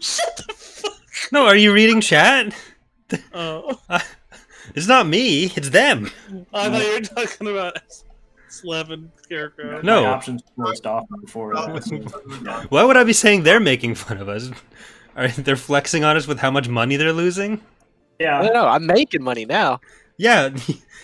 Shut the fuck. No, are you reading chat? Oh. It's not me. It's them. I thought you were talking about Slevin Scarecrow. No. My options closed off before. Why would I be saying they're making fun of us? They're flexing on us with how much money they're losing? Yeah. I don't know. I'm making money now. Yeah,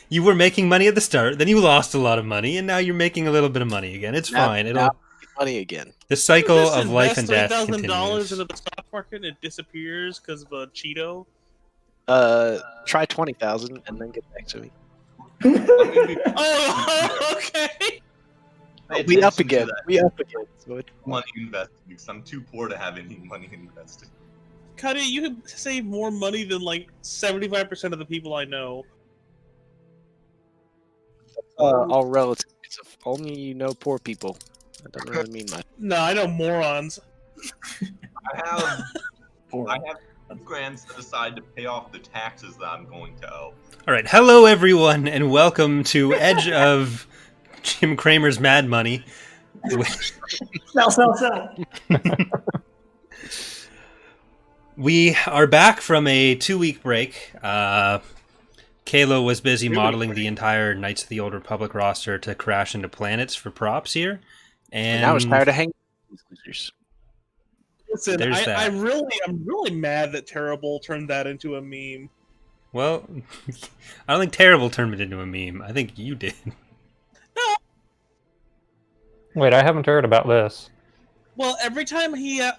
you were making money at the start, then you lost a lot of money, and now you're making a little bit of money again. It's fine. It'll money again. The cycle of life and death $3,000 continues. into the stock market and it disappears because of a Cheeto. Try 20,000 and then get back to me. Oh, okay. We up again. We up again. So money invested because I'm too poor to have any money invested. Cuddy, you can save more money than like 75% of the people I know. all relative. It's only you know poor people. That doesn't really mean much. No, I know morons. I have $2,000 set aside to pay off the taxes that I'm going to owe. All right, hello everyone, and welcome to Edge of Jim Cramer's Mad Money. Sell. We are back from a 2-week break. Kayla was busy modeling the entire Knights of the Old Republic roster to crash into planets for props here. And now it's tired of hanging with these losers. Listen, I'm really mad that Terrible turned that into a meme. Well, I don't think Terrible turned it into a meme. I think you did. No. Wait, I haven't heard about this. Well, every time I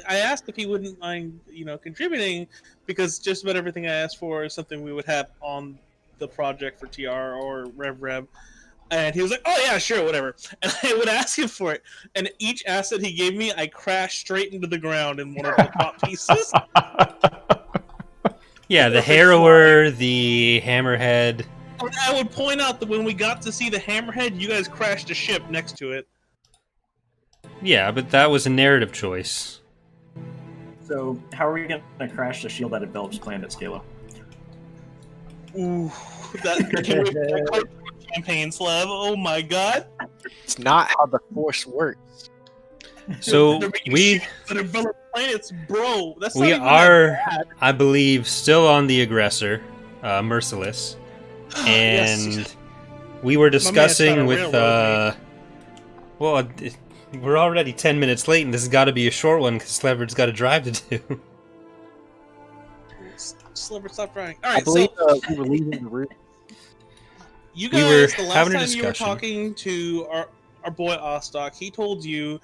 asked if he wouldn't mind, contributing, because just about everything I asked for is something we would have on the project for TR or Rev. And he was like, oh yeah, sure, whatever. And I would ask him for it. And each asset he gave me, I crashed straight into the ground in one of the top pieces. Yeah, the Harrower, the Hammerhead. And I would point out that when we got to see the Hammerhead, you guys crashed a ship next to it. Yeah, but that was a narrative choice. So, how are we going to crash the shield that envelops planet Scala? Ooh, that campaign, Slev. Oh my god. It's not how the Force works. So we planets, bro. That's we are, I believe, still on the aggressor, Merciless, and yes. We were discussing with. Well, we're already 10 minutes late, and this has got to be a short one because Slever's got a drive to do. Sliver, stop trying. All right, I believe we were leaving the room. You guys, the last time you were talking to our boy Ostok, he told you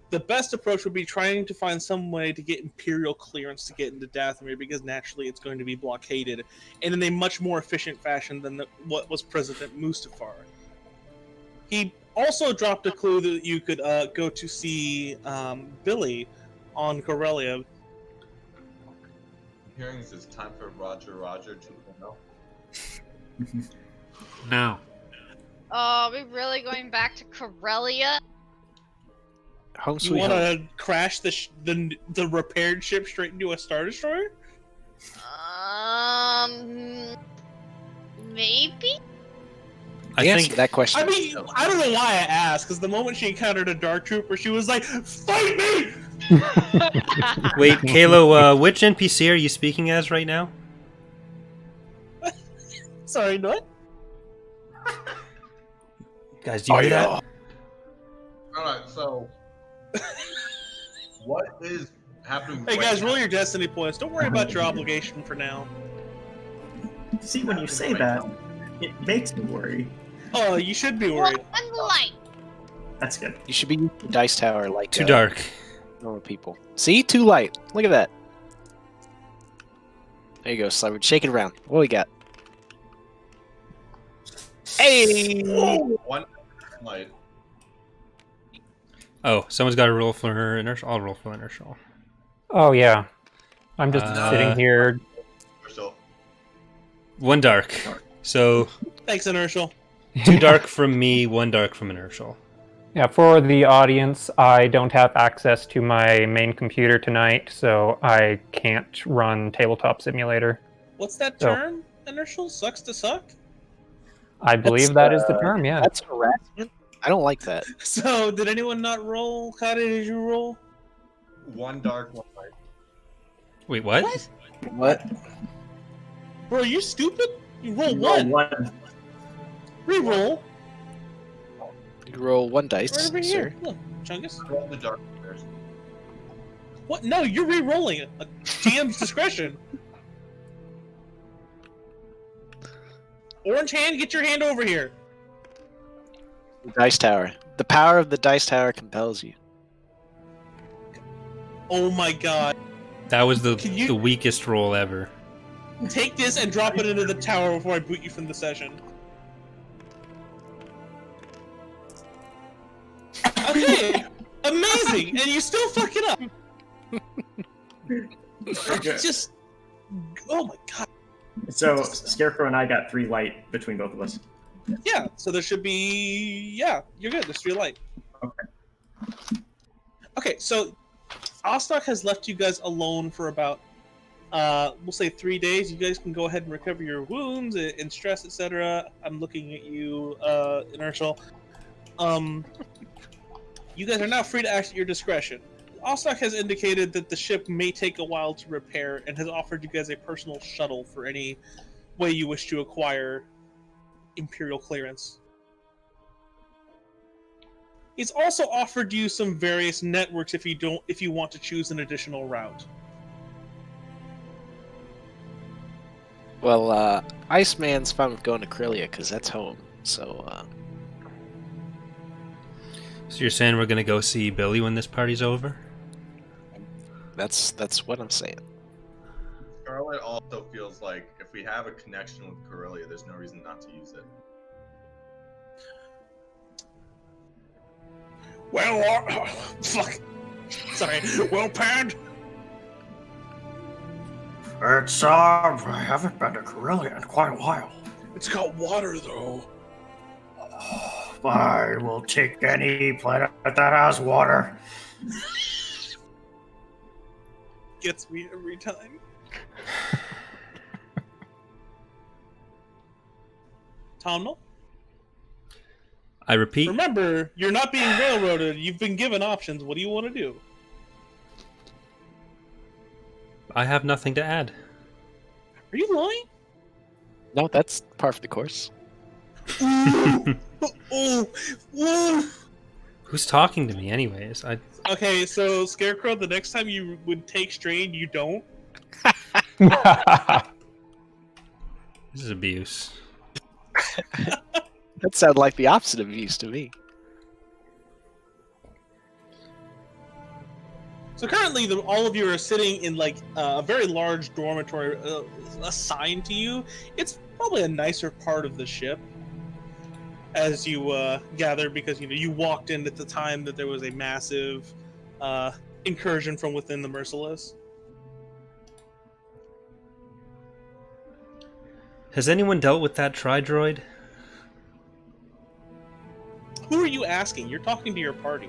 the best approach would be trying to find some way to get Imperial clearance to get into Dathomir, because naturally it's going to be blockaded, and in a much more efficient fashion than what was President Mustafar. He also dropped a clue that you could go to see Billy on Corellia. Hearing this, it's time for Roger 2.0. No. Oh, are we really going back to Corellia? Home You sweet want home. to crash the repaired ship straight into a Star Destroyer? Maybe? I Answer think that question. I mean, I don't know why I asked, because the moment she encountered a Dark Trooper, she was like, "Fight me!" Wait, Kalo, which NPC are you speaking as right now? Sorry, what? Guys, do you hear that? Alright, so what is happening? Hey right guys, now? roll your destiny points. Don't worry about your obligation for now. See, when you say that, it makes me worry. Oh, you should be worried. One light. That's good. You should be using the dice tower like Too dark. normal people. See? Too light. Look at that. There you go, Sliver. Shake it around. What we got? Hey! One light. Oh, someone's got to roll for her inertial. I'll roll for inertial. Oh, yeah. I'm just sitting here. So, One dark. So Thanks, Inertial. 2 dark from me, 1 dark from inertial. Yeah, for the audience, I don't have access to my main computer tonight, so I can't run Tabletop Simulator. What's that So- term? Inertial? Sucks to suck? I believe that is the term, yeah. That's harassment. I don't like that. So, did anyone not roll? How did you roll? 1 dark, 1 light. Wait, what? What? Bro, are you stupid? You roll You roll one. one. Reroll. You roll one dice, Right over sir. here. Look, Chungus. Roll the dark bears. What? No, you're re-rolling it. A DM's discretion. Orange hand, get your hand over here. Dice tower. The power of the dice tower compels you. Oh my god. That was the Can you- the weakest roll ever. Take this and drop it into the tower before I boot you from the session. Okay. Amazing. And you still fuck it up. It's just... Oh my god. So Scarecrow and I got 3 light between both of us. Yeah, so there should be... Yeah, you're good. There's 3 light. Okay. Okay, so Ostock has left you guys alone for about, we'll say 3 days. You guys can go ahead and recover your wounds and stress, etc. I'm looking at you, Inertial. You guys are now free to act at your discretion. Ostock has indicated that the ship may take a while to repair and has offered you guys a personal shuttle for any way you wish to acquire Imperial clearance. He's also offered you some various networks if you want to choose an additional route. Well, Iceman's fine with going to Corellia because that's home. So, So you're saying we're gonna go see Billy when this party's over? that's what I'm saying. Scarlett also feels like if we have a connection with Corellia, there's no reason not to use it. Well, fuck. Sorry. Well, Pad. It's, I haven't been to Corellia in quite a while. It's got water, though. I will take any planet that has water. Gets me every time. Tomno? I repeat, Remember, you're not being railroaded. You've been given options. What do you want to do? I have nothing to add. Are you lying? No, that's par for the course. Ooh, ooh, ooh. Who's talking to me, anyways? Okay, so Scarecrow, the next time you would take strain, you don't. This is abuse. That sounded like the opposite of use to me. So currently, all of you are sitting in like a very large dormitory assigned to you. It's probably a nicer part of the ship, as you gather, because you walked in at the time that there was a massive incursion from within the Merciless. Has anyone dealt with that tri-droid? Who are you asking? You're talking to your party.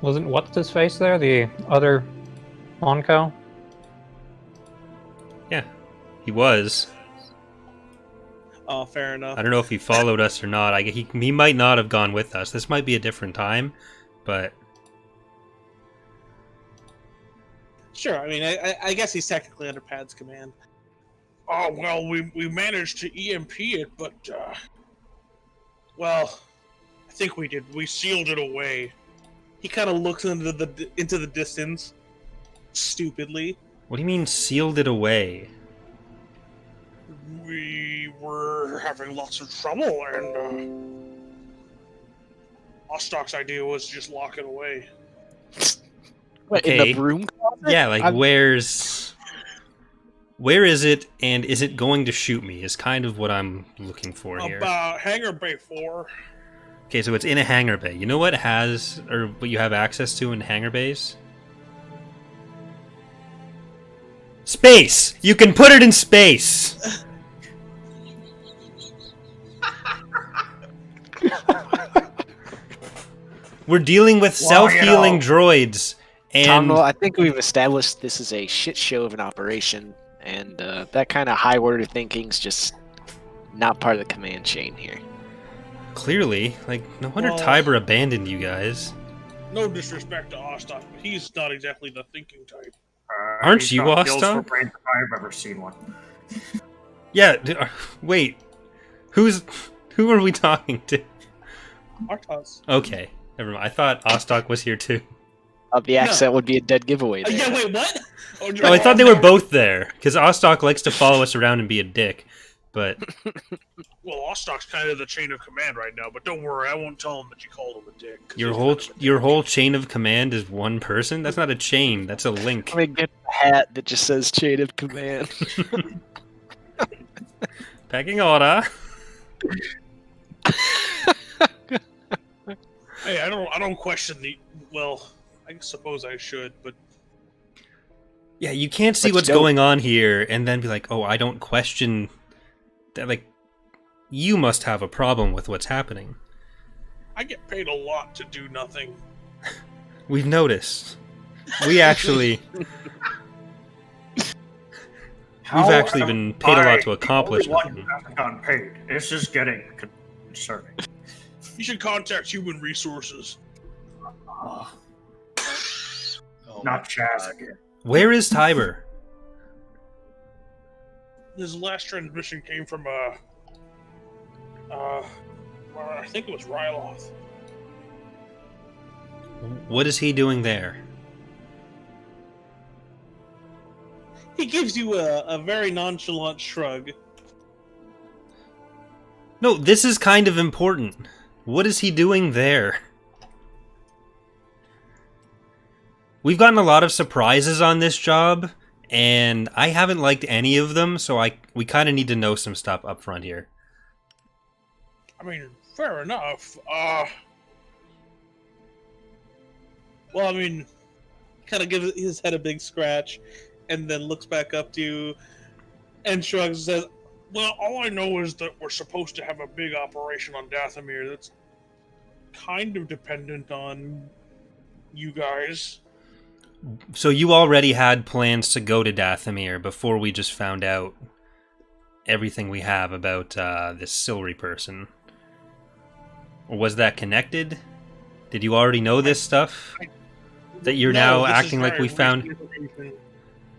Wasn't what's his face there? The other Onco? Yeah, he was. Oh, fair enough. I don't know if he followed us or not. He might not have gone with us. This might be a different time, but Sure, I mean, I guess he's technically under Pad's command. Oh, well, we managed to EMP it, but, well, I think we did. We sealed it away. He kind of looks into the distance, stupidly. what do you mean sealed it away? We were having lots of trouble, and, Ostock's idea was to just lock it away. What, in Okay. the broom closet? Yeah, like I'm- where is it, and is it going to shoot me? Is kind of what I'm looking for here. About Hangar Bay 4. Okay, so it's in a hangar bay. You know what what you have access to in hangar bays? Space! You can put it in space! We're dealing with self-healing droids, and Tom, I think we've established this is a shit show of an operation, and that kind of high order thinking's just not part of the command chain here. clearly, like, no wonder Well- Tiber abandoned you guys. No disrespect to Ostock, but he's not exactly the thinking type. Aren't He's you, got skills Ostock? for brains if I've ever seen one. Yeah, wait. Who are we talking to? Artos. Okay, never mind. I thought Ostock was here too. The accent would be a dead giveaway there. Yeah, wait, what? Oh, I thought they were both there, because Ostock likes to follow us around and be a dick, but... Well, Ostock's kind of the chain of command right now, but don't worry, I won't tell him that you called him a dick. Your whole chain of command is one person? That's not a chain, that's a link. I'm gonna get a hat that just says chain of command. Pecking order. Hey, I don't question the... Well, I suppose I should, but... Yeah, you can't see But what's you don't. going on here and then be like, oh, I don't question... that. Like, you must have a problem with what's happening. I get paid a lot to do nothing. We've noticed. We actually... We've actually been paid a lot to accomplish One nothing. hasn't gotten paid. This is getting concerning. You should contact Human Resources. Oh Not my Chaz God. again. Where is Tiber? His last transmission came from, I think it was Ryloth. What is he doing there? He gives you a very nonchalant shrug. No, this is kind of important. What is he doing there? We've gotten a lot of surprises on this job, and I haven't liked any of them, so we kind of need to know some stuff up front here. I mean, fair enough. Well, I mean, kind of gives his head a big scratch, and then looks back up to you, and shrugs and says, well, all I know is that we're supposed to have a big operation on Dathomir that's kind of dependent on you guys. So you already had plans to go to Dathomir before we just found out everything we have about this Silry person. Or was that connected? Did you already know this stuff? That you're now acting like we found...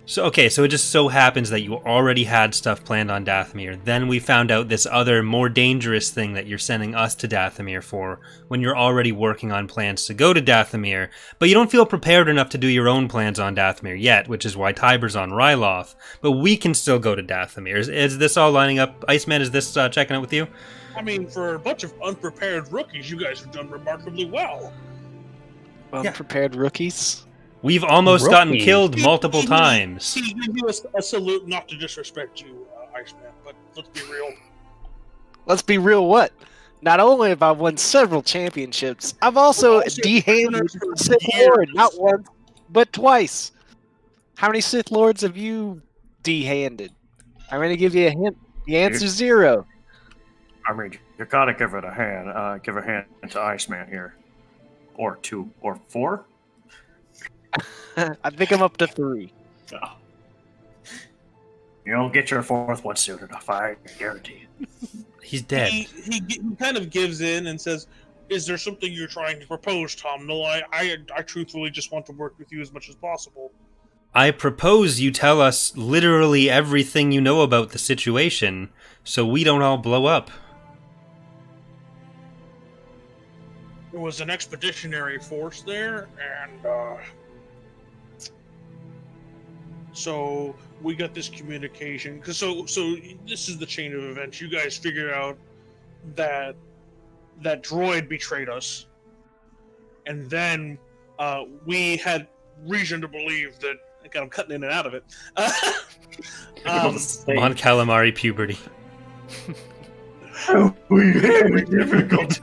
So, okay, so it just so happens that you already had stuff planned on Dathomir. Then we found out this other, more dangerous thing that you're sending us to Dathomir for when you're already working on plans to go to Dathomir, but you don't feel prepared enough to do your own plans on Dathomir yet, which is why Tiber's on Ryloth. But we can still go to Dathomir. Is this all lining up? Iceman, is this checking out with you? I mean, for a bunch of unprepared rookies, you guys have done remarkably well. Unprepared rookies? We've almost gotten killed multiple times. He gives you a salute, not to disrespect you, Iceman, but let's be real. Let's be real, what? Not only have I won several championships, I've also de-handed a Sith Lord, not once, but twice. How many Sith Lords have you de-handed? I'm going to give you a hint. The answer's 0. I mean, you gotta give it a hand. Give a hand to Iceman here. Or 2, or 4? I think I'm up to 3. Oh. You'll get your 4th one soon enough, I guarantee it. He's dead. He kind of gives in and says, is there something you're trying to propose, Tom? No, I truthfully just want to work with you as much as possible. I propose you tell us literally everything you know about the situation, so we don't all blow up. There was an expeditionary force there, and so we got this communication. So this is the chain of events. You guys figured out that droid betrayed us, and then we had reason to believe that. Again, I'm cutting in and out of it. Mon Calamari puberty. Very difficult.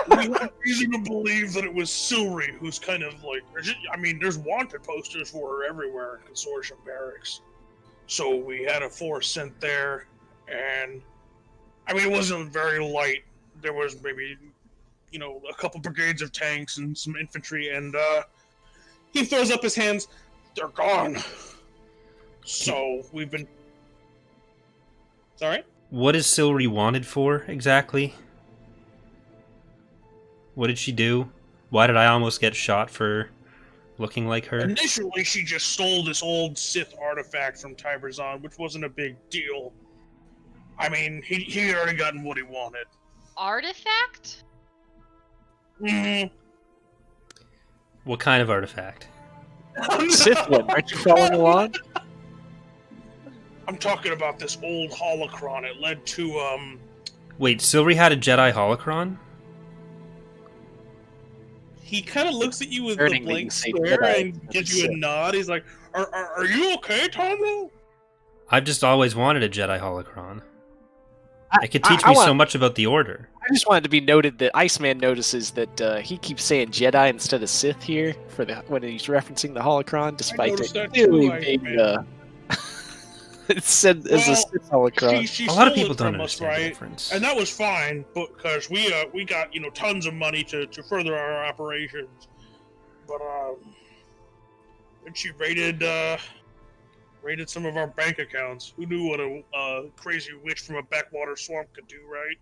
We had reason to believe that it was Silry, who's kind of like... I mean, there's wanted posters for her everywhere in Consortium Barracks. So we had a force sent there, and... I mean, it wasn't very light. There was maybe, a couple brigades of tanks and some infantry, and he throws up his hands. They're gone. So we've been... Sorry? What is Silvery wanted for, exactly? What did she do? Why did I almost get shot for looking like her? Initially, she just stole this old Sith artifact from Tiber, which wasn't a big deal. I mean, he had already gotten what he wanted. Artifact? Mm-hmm. What kind of artifact? Sith one, aren't you following along? I'm talking about this old holocron. It led to, Wait, Silvery had a Jedi holocron? He kind of looks at you with Turning the blank me, say stare Jedi. and gives you a nod. He's like, are you okay, Tondo? I've just always wanted a Jedi holocron. It could teach me so much about the Order. I just wanted to be noted that Iceman notices that he keeps saying Jedi instead of Sith here when he's referencing the holocron, despite noticed it that too, really being it said as a Sith holocron. She A lot of stole people it don't from us, understand the right? difference. And that was fine, because we got tons of money to further our operations. But when she raided some of our bank accounts, who knew what a crazy witch from a backwater swamp could do, right?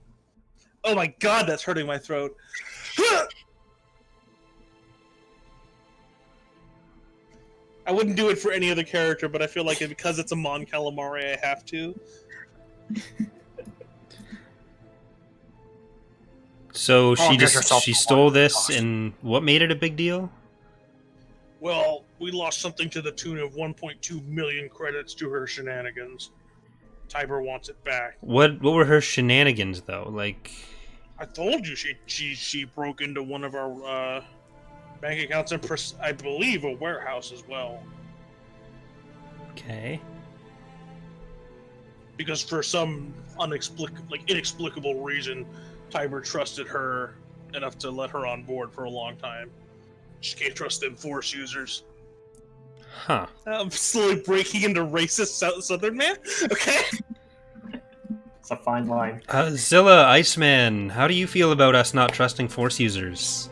Oh my God, that's hurting my throat. I wouldn't do it for any other character, but I feel like because it's a Mon Calamari, I have to. So Oh, get yourself she a stole one. this, and what made it a big deal? Well, we lost something to the tune of 1.2 million credits to her shenanigans. Tiber wants it back. What were her shenanigans, though? Like, I told you she broke into one of our bank accounts and I believe a warehouse as well. okay. Because for some inexplicable reason, Tiber trusted her enough to let her on board for a long time. She can't trust them Force users. Huh. I'm slowly breaking into racist Southern man. Okay. It's a fine line. Zilla, Iceman, how do you feel about us not trusting Force users?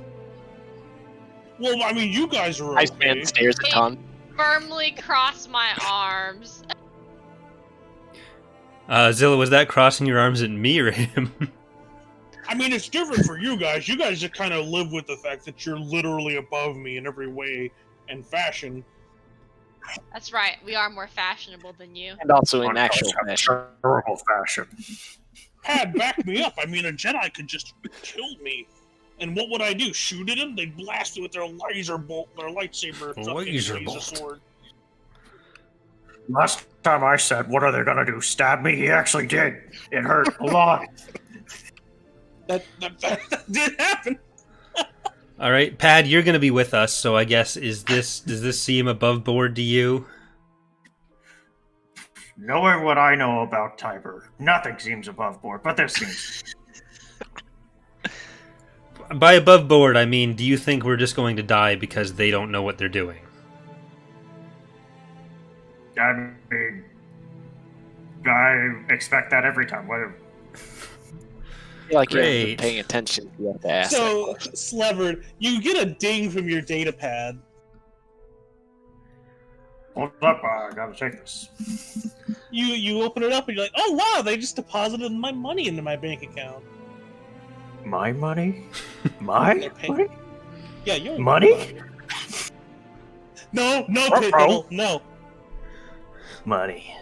Well, I mean, you guys are okay. Iceman stares at Tom. Firmly cross my arms. Zilla, was that crossing your arms at me or him? I mean, it's different for you guys. You guys just kind of live with the fact that you're literally above me in every way and fashion. That's right. We are more fashionable than you. And also in On actual fashion. terrible fashion. Pad, back me up. I mean, a Jedi could just kill me. And what would I do? Shoot at him? They'd blast it with their laser bolt, their lightsaber. Laser fucking bolt. sword. Last time I said, what are they gonna do? Stab me? He actually did. It hurt a lot. That did happen. All right, Pad, you're going to be with us, so I guess does this seem above board to you? Knowing what I know about Tiber, nothing seems above board, but this seems. By above board, I mean, do you think we're just going to die because they don't know what they're doing? I mean, I expect that every time. Whether I feel like you haven't Great. been paying attention. You have to ask. So, Slevered, you get a ding from your data pad. hold up, I gotta take this. You open it up and you're like, oh wow, they just deposited my money into my bank account. My money? My They're paying- money? Yeah, you're Money? No, Ruh-roh. Pitbull, no. Money.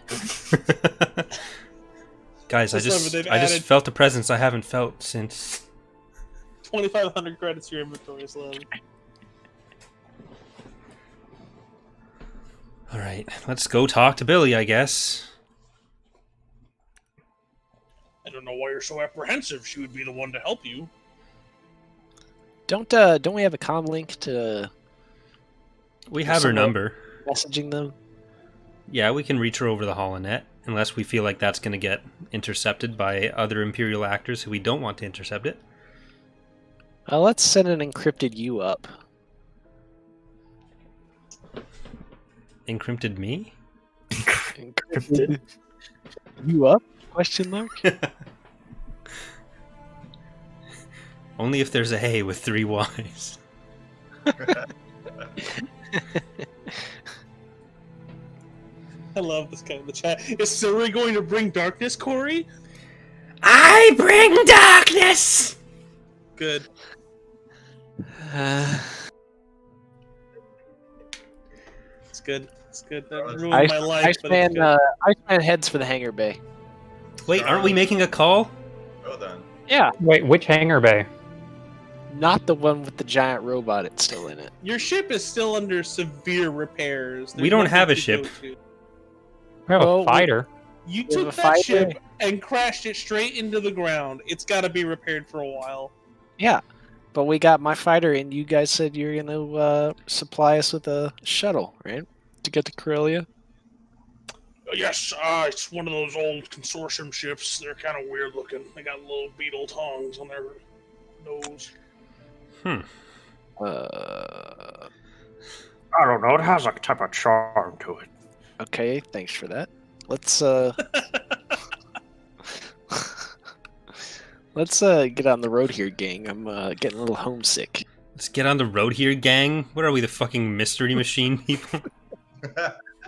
Guys, I Just just remember they've added- felt a presence I haven't felt since... 2,500 credits to your inventory, Slev. All right, let's go talk to Billy, I guess. I don't know why you're so apprehensive. She would be the one to help you. Don't we have a comm link to We have her Somewhere. number. messaging them? Yeah, we can reach her over the holonet, unless we feel like that's going to get intercepted by other Imperial actors who we don't want to intercept it. Let's send an encrypted you up. Encrypted me? Encrypted you up? Question mark. Only if there's a A with 3 Ys. I love this guy in the chat. Is Silvery going to bring darkness, Corey? I bring darkness! Good. It's good. It's good. That ruined my life. Iceman heads for the hangar bay. Wait, aren't we making a call? Oh, then. Yeah. Wait, which hangar bay? Not the one with the giant robot. It's still in it. Your ship is still under severe repairs. We don't have a ship. We have a fighter. You We have took a that fighter. ship and crashed it straight into the ground. It's got to be repaired for a while. Yeah, but we got my fighter, and you guys said you're gonna supply us with a shuttle, right, to get to Corellia. Yes, it's one of those old consortium ships. They're kind of weird looking. They got little beetle tongues on their nose. I don't know. It has a type of charm to it. Okay, thanks for that. Let's let's get on the road here, gang. I'm getting a little homesick. Let's get on the road here, gang. What are we, the fucking mystery machine people?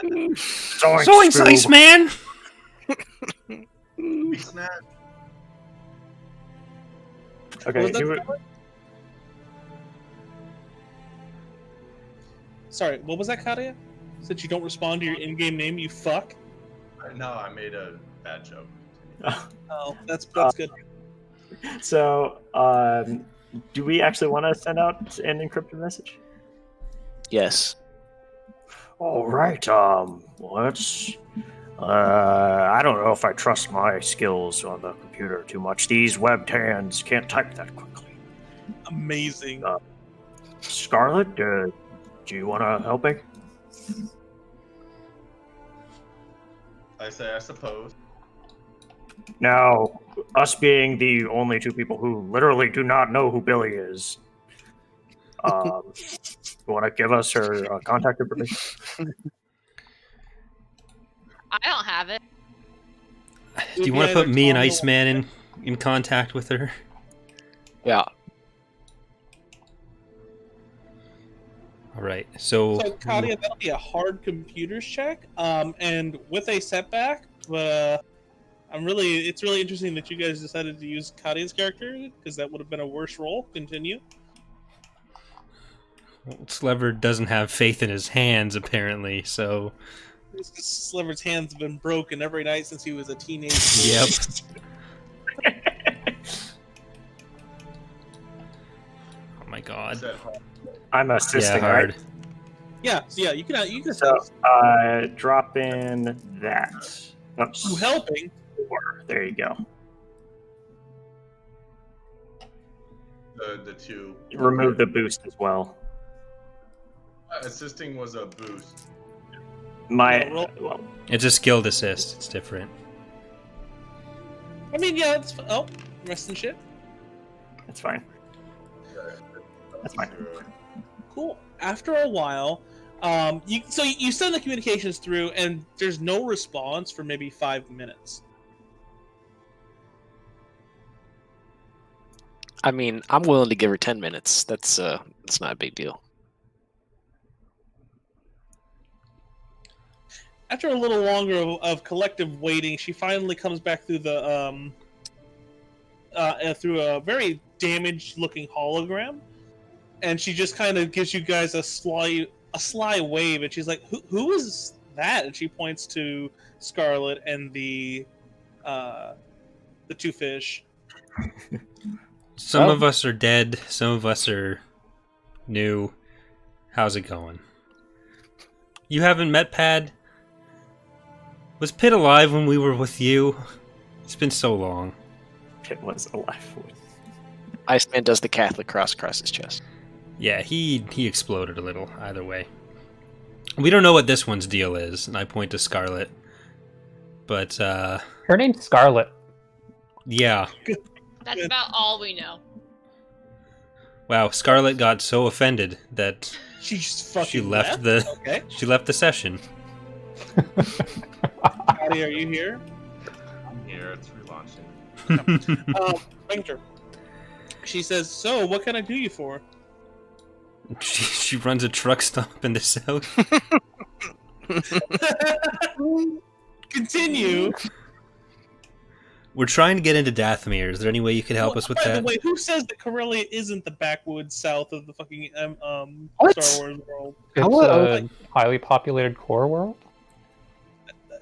Zoinks, Iceman! Okay, Sorry, what was that, Katia? Since you don't respond to your in-game name, you fuck. No, I made a bad joke. Oh, that's good. So, do we actually want to send out an encrypted message? Yes. all right. Let's. I don't know if I trust my skills on the computer too much. These webbed hands can't type that quickly. Amazing. Scarlett, do you want to help me? I say, I suppose. Now, us being the only two people who literally do not know who Billy is, you want to give us her contact information? I don't have it. Do you want to put me and Iceman in contact with her? Yeah. All right. So Katia, that'll be a hard computers check. And with a setback, it's really interesting that you guys decided to use Katia's character, because that would have been a worse roll. Continue. Sliver doesn't have faith in his hands, apparently, so... Sliver's hands have been broken every night since he was a teenager. Yep. Oh my god. I'm assisting, yeah, hard. right? Yeah, you can So, drop in that. Oops. You helping. There you go. The two. Remove the boost as well. Assisting was a boost. Well, It's a skilled assist. It's different. I mean, yeah, it's rest and shit. that's fine. That's fine. Cool. After a while, you send the communications through, and there's no response for maybe 5 minutes. I mean, I'm willing to give her 10 minutes. That's not a big deal. After a little longer of collective waiting, she finally comes back through the through a very damaged-looking hologram, and she just kind of gives you guys a sly wave, and she's like, "Who is that?" And she points to Scarlett and the two fish. Some of us are dead. Some of us are new. How's it going? You haven't met Pad? Was Pitt alive when we were with you? It's been so long. Pitt was alive. Iceman does the Catholic cross across his chest. Yeah, he exploded a little, either way. We don't know what this one's deal is, and I point to Scarlett. But, Her name's Scarlett. yeah. That's about all we know. Wow, Scarlett got so offended that She just fucking she left the session. Patty, are you here? I'm here. It's relaunching. Ranger. She says, "So, what can I do you for?" She runs a truck stop in the south. Continue. We're trying to get into Dathomir. Is there any way you could help us with By that? the way, who says that Corellia isn't the backwoods south of the fucking What? Star Wars world? It's a highly populated core world.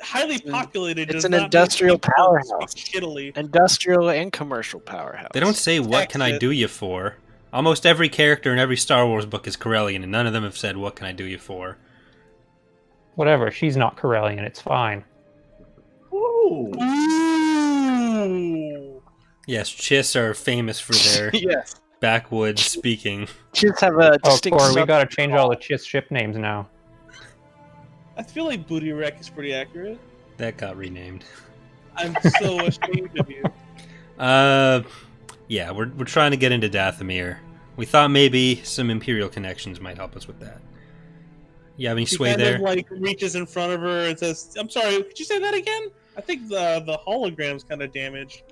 Highly populated. It's does an not mean industrial people powerhouse. speak shittily. Industrial and commercial powerhouse. They don't say, what can I do you for? Almost every character in every Star Wars book is Corellian, and none of them have said, what can I do you for? Whatever, she's not Corellian, it's fine. Ooh. Ooh. Yes, Chiss are famous for their Yes. backwoods speaking. Chiss have a Oh, distinct. Core, we gotta change all the Chiss ship names now. I feel like Booty Wreck is pretty accurate. That got renamed. I'm so ashamed of you. Yeah, we're trying to get into Dathomir. We thought maybe some Imperial connections might help us with that. You have any She sway kind there? of like reaches in front of her and says, "I'm sorry, could you say that again? I think the hologram's kind of damaged."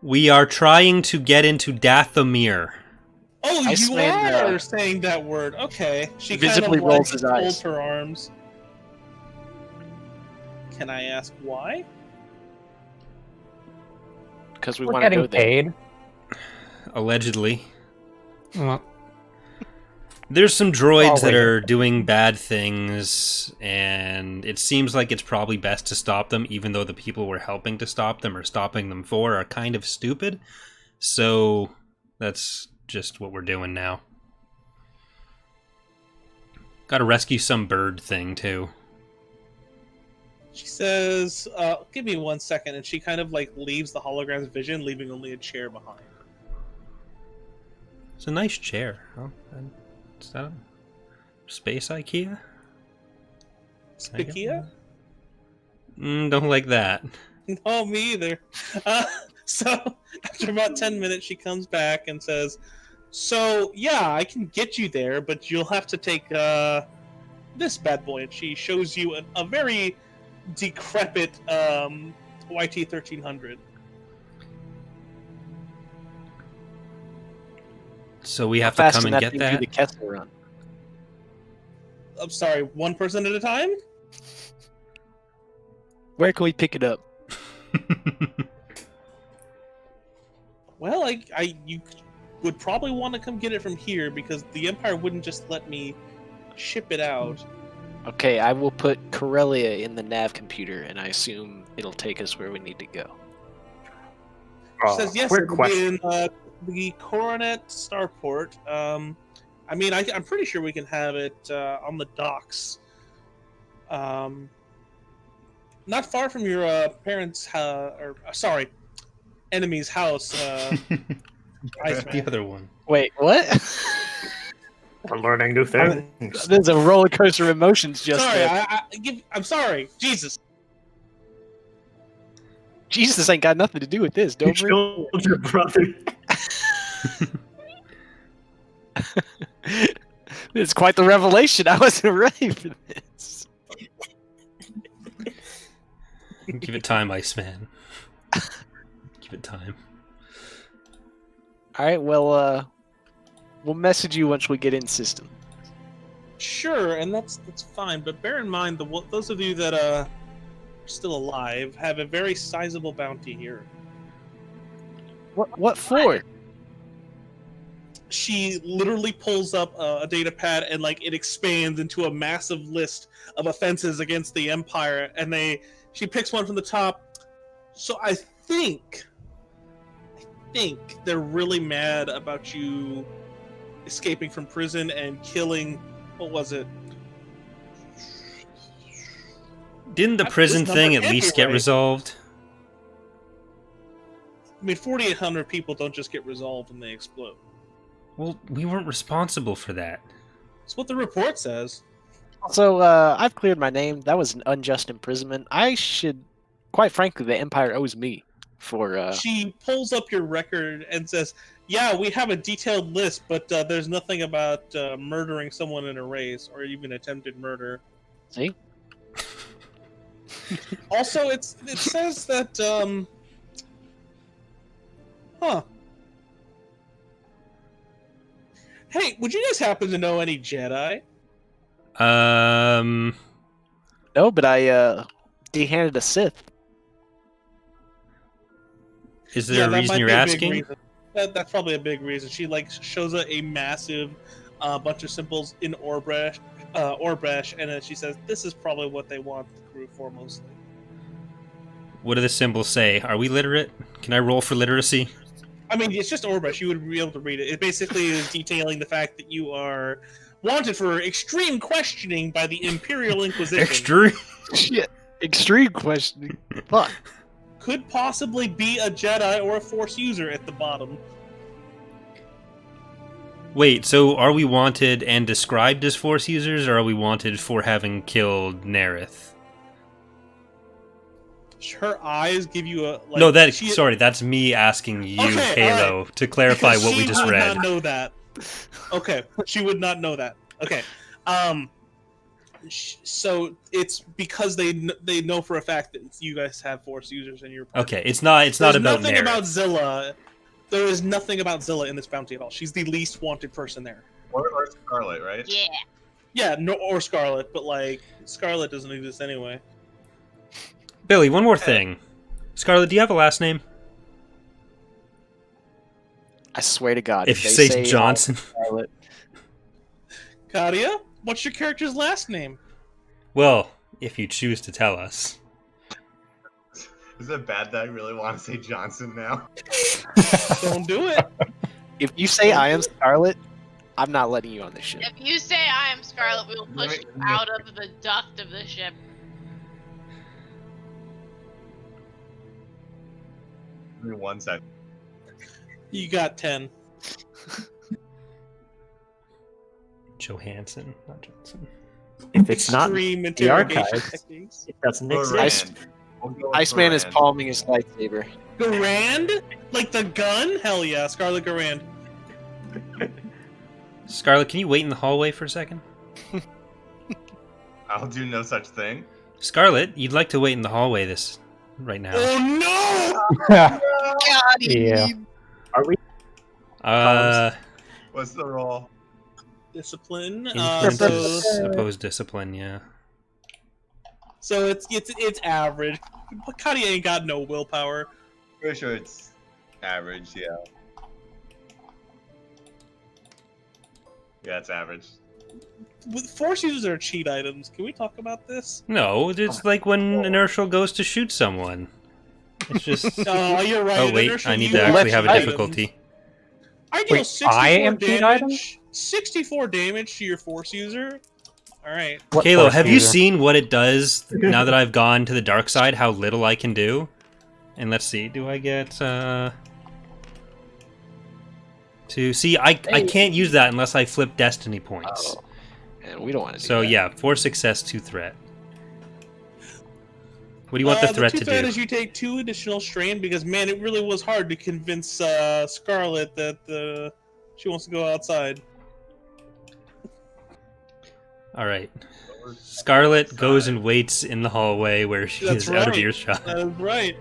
We are trying to get into Dathomir. Oh, you Iceman, are saying that word. Okay. She visibly kind of rolls his eyes. folds her arms. Can I ask why? Because we We're want to go getting there. paid. Allegedly. Well, There's some droids Oh, that wait. are doing bad things, and it seems like it's probably best to stop them, even though the people we're helping to stop them or stopping them for are kind of stupid. So that's just what we're doing now. Gotta rescue some bird thing, too. She says, "Give me 1 second," and she kind of like leaves the hologram's vision, leaving only a chair behind. It's a nice chair. Oh, is that a space IKEA? Spikia? Don't like that. No, me either. So after about 10 minutes, she comes back and says, "So yeah, I can get you there, but you'll have to take this bad boy." And she shows you a very decrepit YT 1300. So we have to Fast come and enough get to do that? the Kessel run. I'm sorry, one person at a time? Where can we pick it up? Well, you would probably want to come get it from here because the Empire wouldn't just let me ship it out. Okay, I will put Corellia in the nav computer, and I assume it'll take us where we need to go. She says yes, quick it'll question. be in the Coronet Starport. I mean, I'm pretty sure we can have it on the docks. Not far from your parents' enemy's house. The other one. Wait, what? We're learning new things. There's a roller coaster of emotions just Sorry, there. I'm sorry. Jesus. Jesus ain't got nothing to do with this, You don't we? killed your brother. It's quite the revelation. I wasn't ready for this. Give it time, Iceman. Give it time. All right, well, we'll message you once we get in system. Sure, and that's fine. But bear in mind, those of you that are still alive have a very sizable bounty here. What for? She literally pulls up a data pad and like it expands into a massive list of offenses against the Empire, and she picks one from the top. So I think they're really mad about you escaping from prison and killing. What was it? Didn't the prison This thing number at can't least be get right. resolved? I mean, 4,800 people don't just get resolved when they explode. Well, we weren't responsible for that. That's what the report says. So, I've cleared my name. That was an unjust imprisonment. I should, quite frankly, the Empire owes me for. She pulls up your record and says, "Yeah, we have a detailed list, but there's nothing about murdering someone in a race or even attempted murder." See? Also, it says that. Huh. Hey, would you guys happen to know any Jedi? No, but I dehanded a Sith. Is there a reason you're asking? That's probably a big reason. She shows a massive bunch of symbols in Orbresh, and then she says, "This is probably what they want the crew for mostly." What do the symbols say? Are we literate? Can I roll for literacy? I mean, it's just Orbresh. You would be able to read it. It basically is detailing the fact that you are wanted for extreme questioning by the Imperial Inquisition. Extreme? Shit. Extreme questioning. Fuck. Could possibly be a Jedi or a Force user at the bottom. Wait, so are we wanted and described as Force users, or are we wanted for having killed Nerith? Her eyes give you a... no, that's me asking you, okay, Halo, right, to clarify what we just read. She would not know that. Okay, she would not know that. Okay. So it's because they know for a fact that you guys have Force users in your party. Okay, it's not about nothing Nerith. About Zilla. There is nothing about Zilla in this bounty at all. She's the least wanted person there. Or Scarlet, right? Yeah. Yeah, no, or Scarlet, but Scarlet doesn't exist anyway. Billy, one more thing. Scarlet, do you have a last name? I swear to God. If you say Johnson. Kadia, what's your character's last name? Well, if you choose to tell us. Is it bad that I really want to say Johnson now? Don't do it. If you say I am Scarlet, I'm not letting you on this ship. If you say I am Scarlet, we will push you out of the duct of the ship. Give me 1 second. You got 10. Johansson, not Johnson. If it's not Extreme the archives, it doesn't exist. Iceman is palming his lightsaber. Garand? Like the gun? Hell yeah, Scarlet Garand. Scarlet, can you wait in the hallway for a second? I'll do no such thing. Scarlet, you'd like to wait in the hallway right now. Oh no! God, yeah. Are we? What's the roll? Discipline. Opposed discipline, yeah. So it's average. Kadia ain't got no willpower. Pretty sure it's average, yeah. Yeah, it's average. Force users are cheat items. Can we talk about this? No, it's like when Inertial goes to shoot someone. It's just... Oh, you're right. Oh, wait, I need to actually have a difficulty. I deal 64 damage. Item? 64 damage to your Force user. Alright. Kalo, have you seen what it does now that I've gone to the dark side? How little I can do? And let's see, do I get... See, I can't use that unless I flip destiny points. Oh. And we don't want to do so that. yeah, 4 success, 2 threat. What do you want the threat to do? The 2 threat is you take 2 additional strain because, man, it really was hard to convince Scarlet that she wants to go outside. Alright. Scarlet goes and waits in the hallway where she is out of earshot. That's right.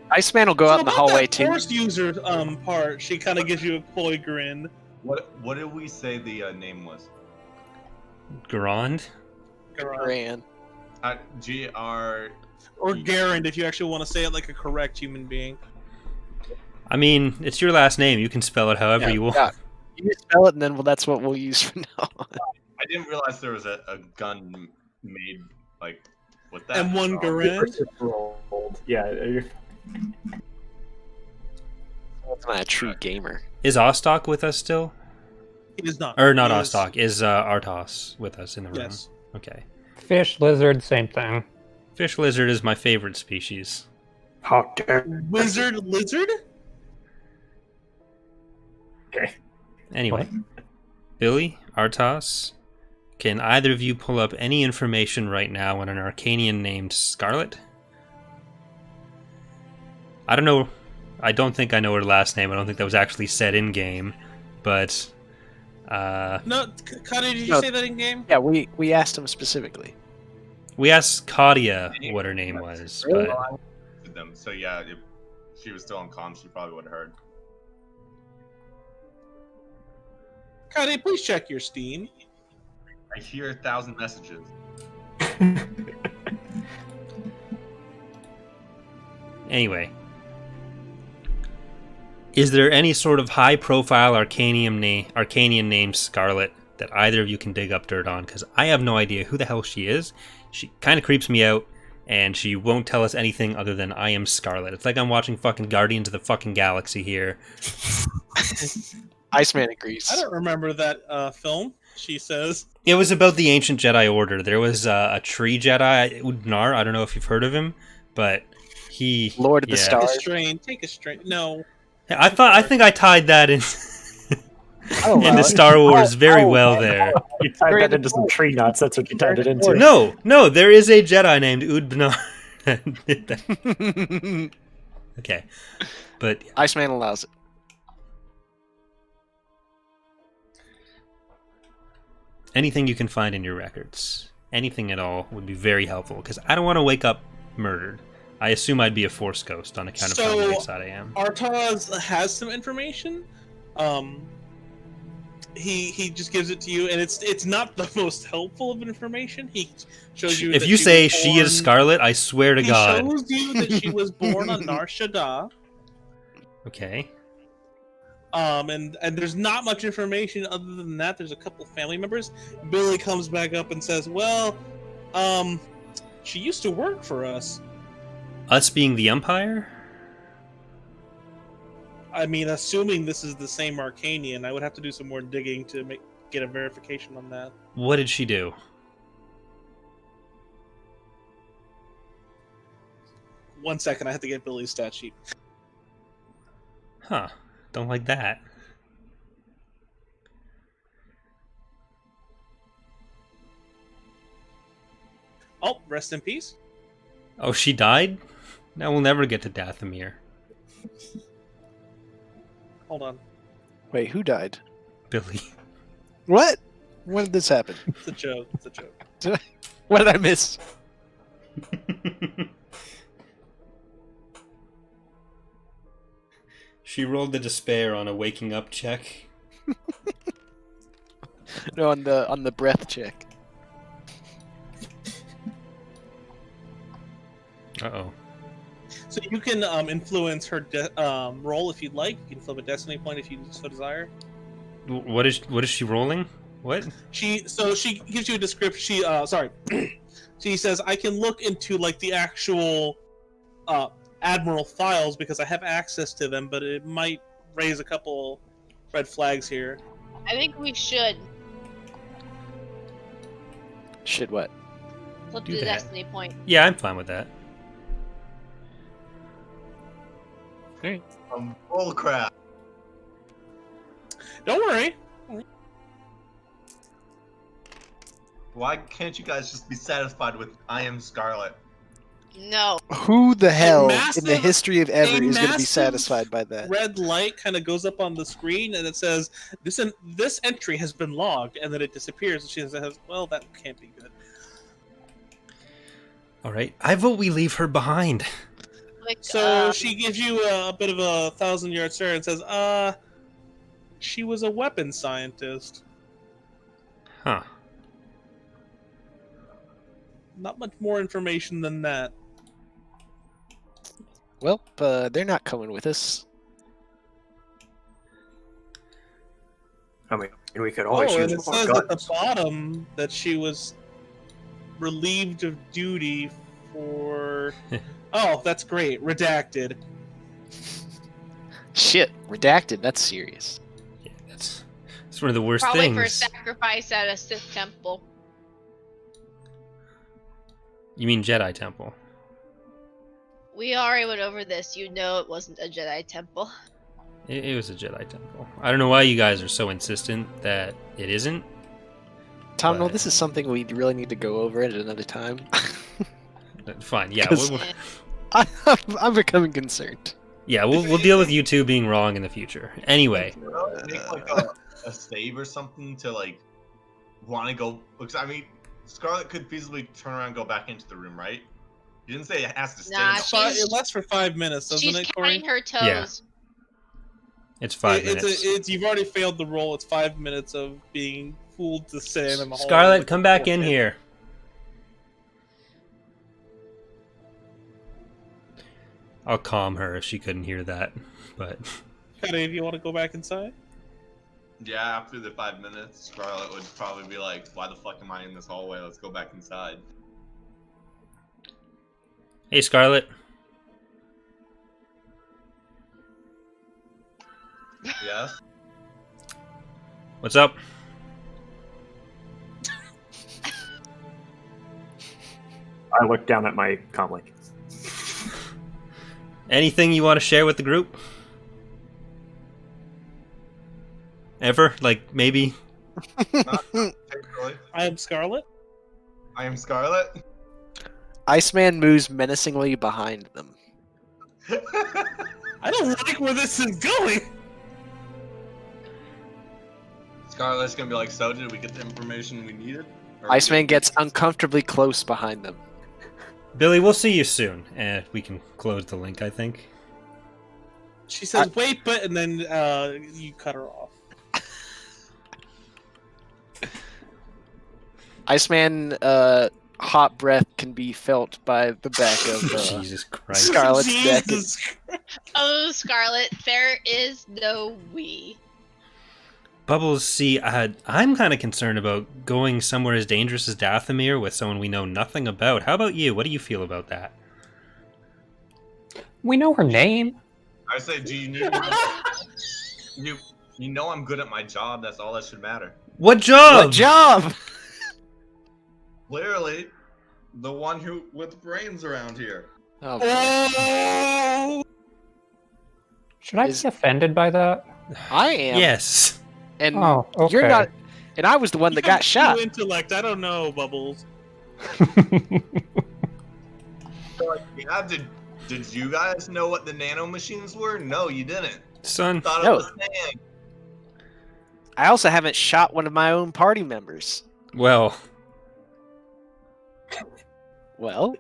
Iceman will go out in the hallway too. Force user part, she kind of gives you a coy grin. What did we say the name was? Garand? Garand. G-R... Or Garand, if you actually want to say it like a correct human being. I mean, it's your last name. You can spell it however you want. Yeah. You spell it, and then that's what we'll use from now on. I didn't realize there was a gun made, with that. And one Garand? Yeah. That's not a true gamer. Is Ostok with us still? He is not. Or not Ostok. Is Artos with us in the room? Yes. Okay. Fish, lizard, same thing. Fish lizard is my favorite species. How dare Wizard lizard? Okay. Anyway. Billy, Artos, can either of you pull up any information right now on an Arcanian named Scarlet? I don't know. I don't think I know her last name. I don't think that was actually said in game, but No, Kadia, did you say that in game? Yeah, we asked him specifically. we asked Kadia what her name was. Really? But So yeah, if she was still on comms, she probably would have heard. Kadia, please check your Steam. I hear 1,000 messages. anyway, Is there any sort of high-profile Arcanian named Scarlett that either of you can dig up dirt on? Because I have no idea who the hell she is. She kind of creeps me out, and she won't tell us anything other than I am Scarlet. It's like I'm watching fucking Guardians of the fucking Galaxy here. Iceman agrees. I don't remember that film, she says. It was about the ancient Jedi Order. There was a tree Jedi, Udnar. I don't know if you've heard of him, but he... Lord of the Stars. Take a strain. No. I think I tied that in into Star Wars very well there. You tied that into some tree nuts. That's what you tied it into. No, there is a Jedi named Udnar that did that. Okay, but Iceman allows it. anything you can find in your records, anything at all, would be very helpful because I don't want to wake up murdered. I assume I'd be a Force ghost on account of how on the side I am. Artaz has some information. He just gives it to you, and it's not the most helpful of information. He shows you. If you say she is Scarlet, I swear to God. He shows you that she was born on Nar Shaddaa. Okay. And there's not much information other than that. There's a couple family members. Billy comes back up and says, "Well, she used to work for us." Us being the Empire? I mean, assuming this is the same Arcanian, I would have to do some more digging to get a verification on that. What did she do? One second, I have to get Billy's stat sheet. Huh. Don't like that. Oh, rest in peace. Oh, she died? Now we'll never get to Dathomir. Hold on. Wait, who died? Billy. What? When did this happen? It's a joke. It's a joke. What did I miss? She rolled the despair on a waking up check. No, on the breath check. Uh-oh. So you can influence her roll if you'd like. You can flip a destiny point if you so desire. What is she rolling? What? She gives you a description. She says, I can look into like the actual Admiral files because I have access to them, but it might raise a couple red flags here. I think we should Should what? flip Do the that. destiny point. Yeah, I'm fine with that. Bull crap. Don't worry. Why can't you guys just be satisfied with I am Scarlet? No. Who the hell in massive- the history of ever a is going to be massive satisfied by that? Red light kind of goes up on the screen and it says, this entry has been logged, and then it disappears. And she says, well, that can't be good. All right. I vote we leave her behind. Like, So she gives you a bit of a 1,000-yard stare and says, she was a weapons scientist. Huh. Not much more information than that. Well, they're not coming with us. I mean, we could always and it use more says at the guns. bottom that she was relieved of duty for... Oh, that's great. Redacted. Shit, redacted. That's serious. Yeah, that's one of the worst probably things. for sacrifice at a Sith temple. You mean Jedi Temple? We already went over this. You know it wasn't a Jedi temple. It was a Jedi Temple. I don't know why you guys are so insistent that it isn't. Tom, no, But- this is something we really need to go over at another time. Fine, yeah. 'Cause- We'll, I'm becoming concerned. we'll deal with you two being wrong in the future. Anyway, Make like a save or something to like want to go. Because I mean, Scarlet could feasibly turn around and go back into the room, right? You didn't say it has to stay. Nah, in the- she's- It lasts for 5 minutes, doesn't She's it, Corey? counting her toes. Yeah. it's 5 minutes. You've already failed the roll. It's 5 minutes of being fooled to stand in the hallway. Scarlet, come back in here. I'll calm her if she couldn't hear that, but Cuddy, if you want to go back inside. Yeah, after the 5 minutes, Scarlet would probably be like, "Why the fuck am I in this hallway? Let's go back inside." Hey, Scarlett. Yes. What's up? I look down at my comlink. Anything you want to share with the group? Ever? Like, maybe? Not particularly. I am Scarlet. I am Scarlet. Iceman moves menacingly behind them. I don't like where this is going. Scarlet's gonna be like, "So, did we get the information we needed?" Or Iceman gets uncomfortably close behind them. Billy, we'll see you soon. And we can close the link, I think. She says, "Wait, but," and then you cut her off. Iceman, hot breath can be felt by the back of Jesus Christ. Scarlet's neck. Jesus Christ. Oh, Scarlet, there is no we. Bubbles, see, I'm kind of concerned about going somewhere as dangerous as Dathomir with someone we know nothing about. How about you? What do you feel about that? We know her name. I say, do you need you know I'm good at my job. That's all that should matter. What job? What job? Clearly, the one who with brains around here. Oh, Oh! Should I be offended by that? I am. Yes. And Oh, okay. you're not. And I was the one You that have got shot. true intellect. I don't know, Bubbles. Yeah, did you guys know what the nano machines were? No, you didn't. Son. Thought No. it was saying. I also haven't shot one of my own party members. Well, Well,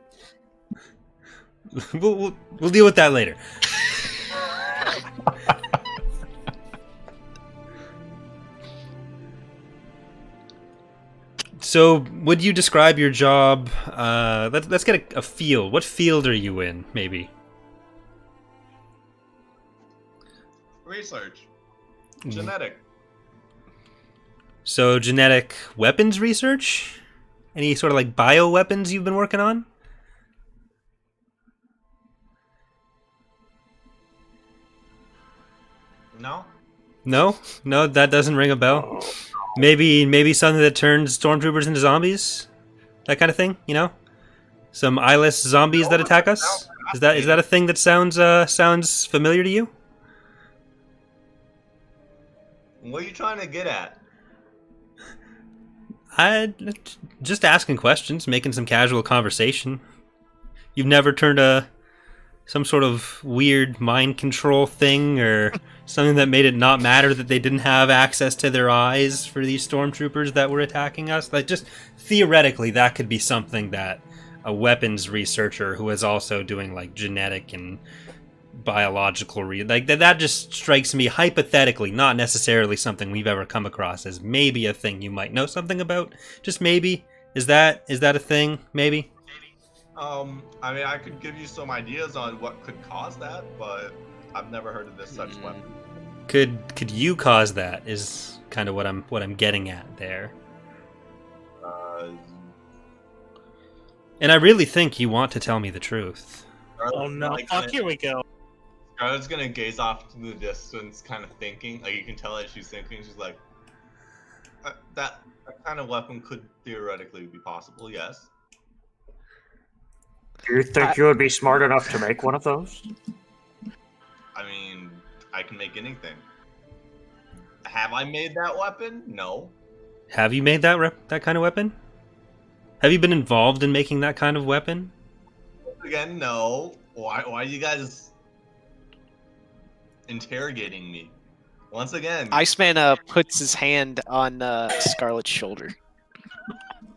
we'll deal with that later. So, would you describe your job? Let's get a field. What field are you in, maybe? Research. Genetic. So, genetic weapons research? Any sort of like bioweapons you've been working on? No? No, that doesn't ring a bell. Maybe something that turns stormtroopers into zombies, that kind of thing. You know, some eyeless zombies that attack us. Is that a thing that sounds familiar to you? What are you trying to get at? I just asking questions, making some casual conversation. You've never turned some sort of weird mind control thing or something that made it not matter that they didn't have access to their eyes for these stormtroopers that were attacking us? Like, just theoretically, that could be something that a weapons researcher who is also doing like genetic and biological like that just strikes me hypothetically, not necessarily something we've ever come across, as maybe a thing you might know something about. Just maybe. Is that a thing? Maybe. I mean, I could give you some ideas on what could cause that, but I've never heard of this such weapon. Could you cause that? Is kind of what I'm getting at there. And I really think you want to tell me the truth. Oh no! Fuck! Here we go. Scarlett's gonna gaze off to the distance, kind of thinking. Like, you can tell that she's thinking. She's like, that kind of weapon could theoretically be possible. Yes. Do you think you would be smart enough to make one of those? I mean, I can make anything. Have I made that weapon? No. Have you made that kind of weapon? Have you been involved in making that kind of weapon? Again, no. Why are you guys interrogating me? Once again. Iceman puts his hand on Scarlet's shoulder.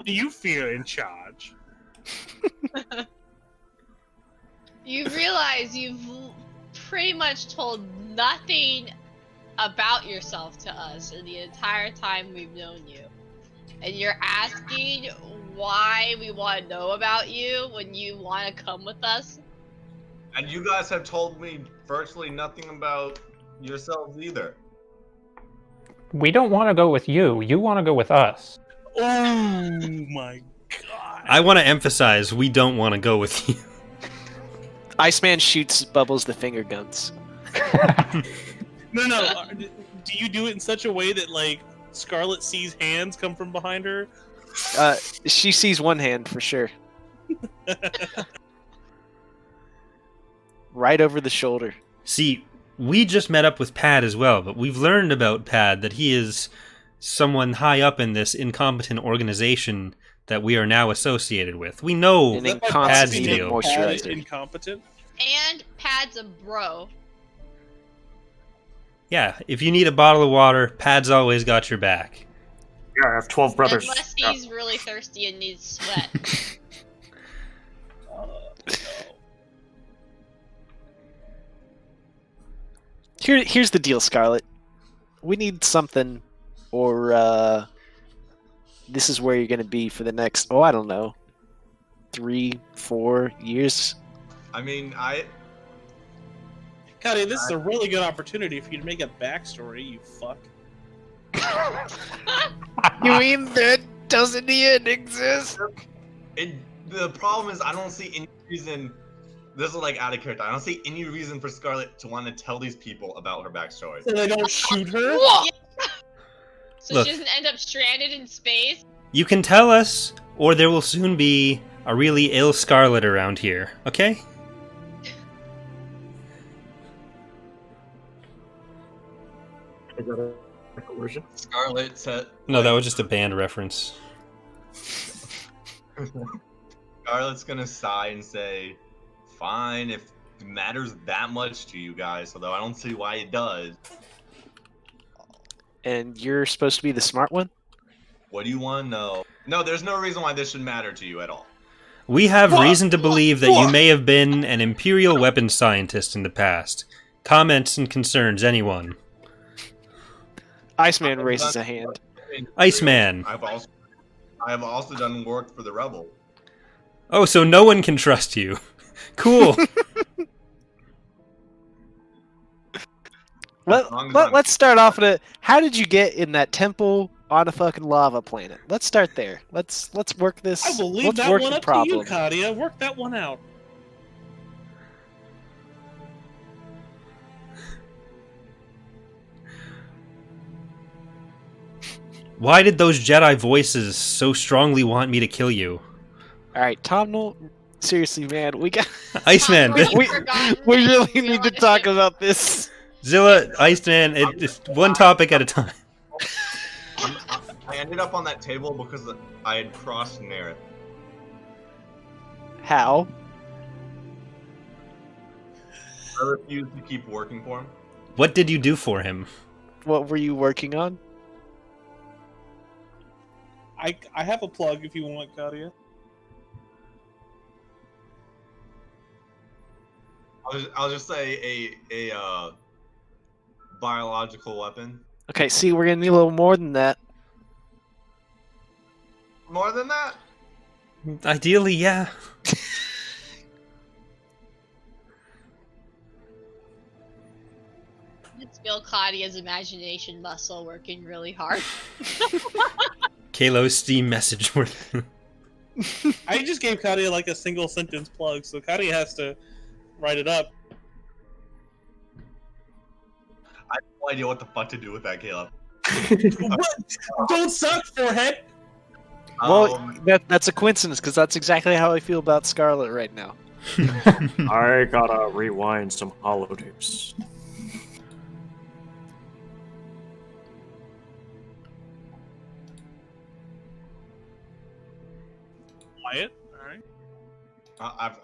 Do you feel in charge? You realize you've pretty much told nothing about yourself to us in the entire time we've known you. And you're asking why we want to know about you when you want to come with us? And you guys have told me virtually nothing about yourselves either. We don't want to go with you. You want to go with us. Oh my god! I want to emphasize we don't want to go with you. Iceman shoots Bubbles the finger guns. No. Do you do it in such a way that like Scarlett sees hands come from behind her? She sees one hand for sure. Right over the shoulder. See, we just met up with Pad as well, but we've learned about Pad that he is someone high up in this incompetent organization that we are now associated with. We know An Pad's incompetent deal. Pad is moisturizer. incompetent. And Pad's a bro. Yeah, if you need a bottle of water, Pad's always got your back. Yeah, I have 12 brothers. Unless he's really thirsty and needs sweat. Here's the deal, Scarlett. We need something, or this is where you're gonna be for the next, I don't know, 3-4 years. I mean, Cody, this is a really good opportunity for you to make a backstory, you fuck. You mean that doesn't even exist? the problem is I don't see any reason. This is like out of character. I don't see any reason for Scarlett to want to tell these people about her backstory. So they don't shoot her? So Look. she doesn't end up stranded in space? You can tell us, or there will soon be a really ill Scarlet around here, okay? Is that a coercion? Scarlett said. No, that was just a band reference. Scarlett's gonna sigh and say, "Fine, if it matters that much to you guys, although I don't see why it does. And you're supposed to be the smart one? What do you want to know?" No, there's no reason why this should matter to you at all. We have reason to believe that you may have been an Imperial weapons scientist in the past. Comments and concerns, anyone? Iceman raises a hand. Iceman. I have also done work for the rebel. Oh, so no one can trust you. Cool. Let's start off with how did you get in that temple on a fucking lava planet? Let's start there. Let's work this. I will leave let's that work one the up problem. to you, Kadia. Work that one out. Why did those Jedi voices so strongly want me to kill you? All right, Tom. No, seriously, man, we got. Iceman, Tom, we- forgotten We that really you're need on to the talk ship. about this. Zilla, Iceman, just one topic at a time. I ended up on that table because I had crossed Nerith. How? I refused to keep working for him. What did you do for him? What were you working on? I have a plug if you want, Kadia. I'll just say a biological weapon. Okay, see, we're gonna need a little more than that. More than that? Ideally, yeah. It's Bill Claudia's imagination muscle working really hard. Kalo's Steam message worth. I just gave Kadia like a single sentence plug, so Kadia has to write it up. I have no idea what the fuck to do with that, Caleb. What? Don't suck, forehead! Well, that's a coincidence because that's exactly how I feel about Scarlet right now. I gotta rewind some holotapes. Quiet? Alright.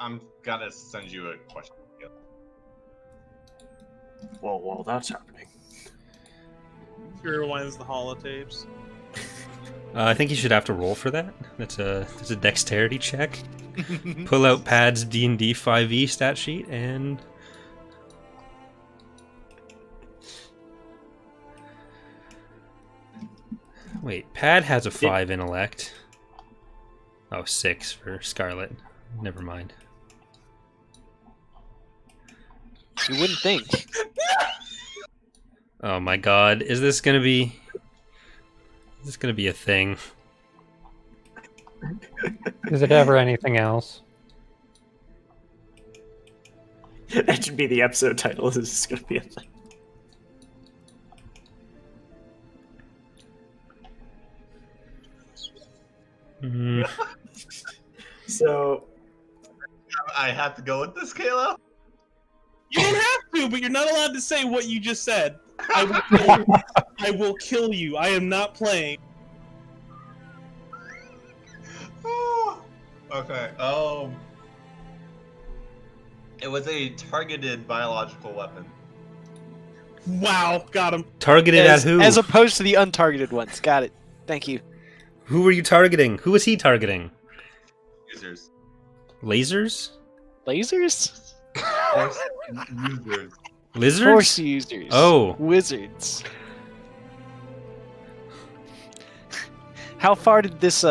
I'm gotta send you a question. Caleb. Well, while that's happening. He rewinds the holotapes. I think you should have to roll for that. That's a dexterity check. Pull out Pad's D&D 5e stat sheet and... Wait, Pad has a 5 intellect. Oh, 6 for Scarlet. Never mind. You wouldn't think. Oh my god, is this gonna be a thing? Is it ever anything else? That should be the episode title. Is this going to be a thing? Mm. So I have to go with this, Kayla. You don't have to, but you're not allowed to say what you just said. I will kill you. I will kill you. I am not playing. Okay. It was a targeted biological weapon. Wow, got him. Targeted at who? As opposed to the untargeted ones. Got it. Thank you. Who were you targeting? Who was he targeting? Users. Lasers? Lasers? Force users. Lizards? Force users. Oh. Wizards. How far did this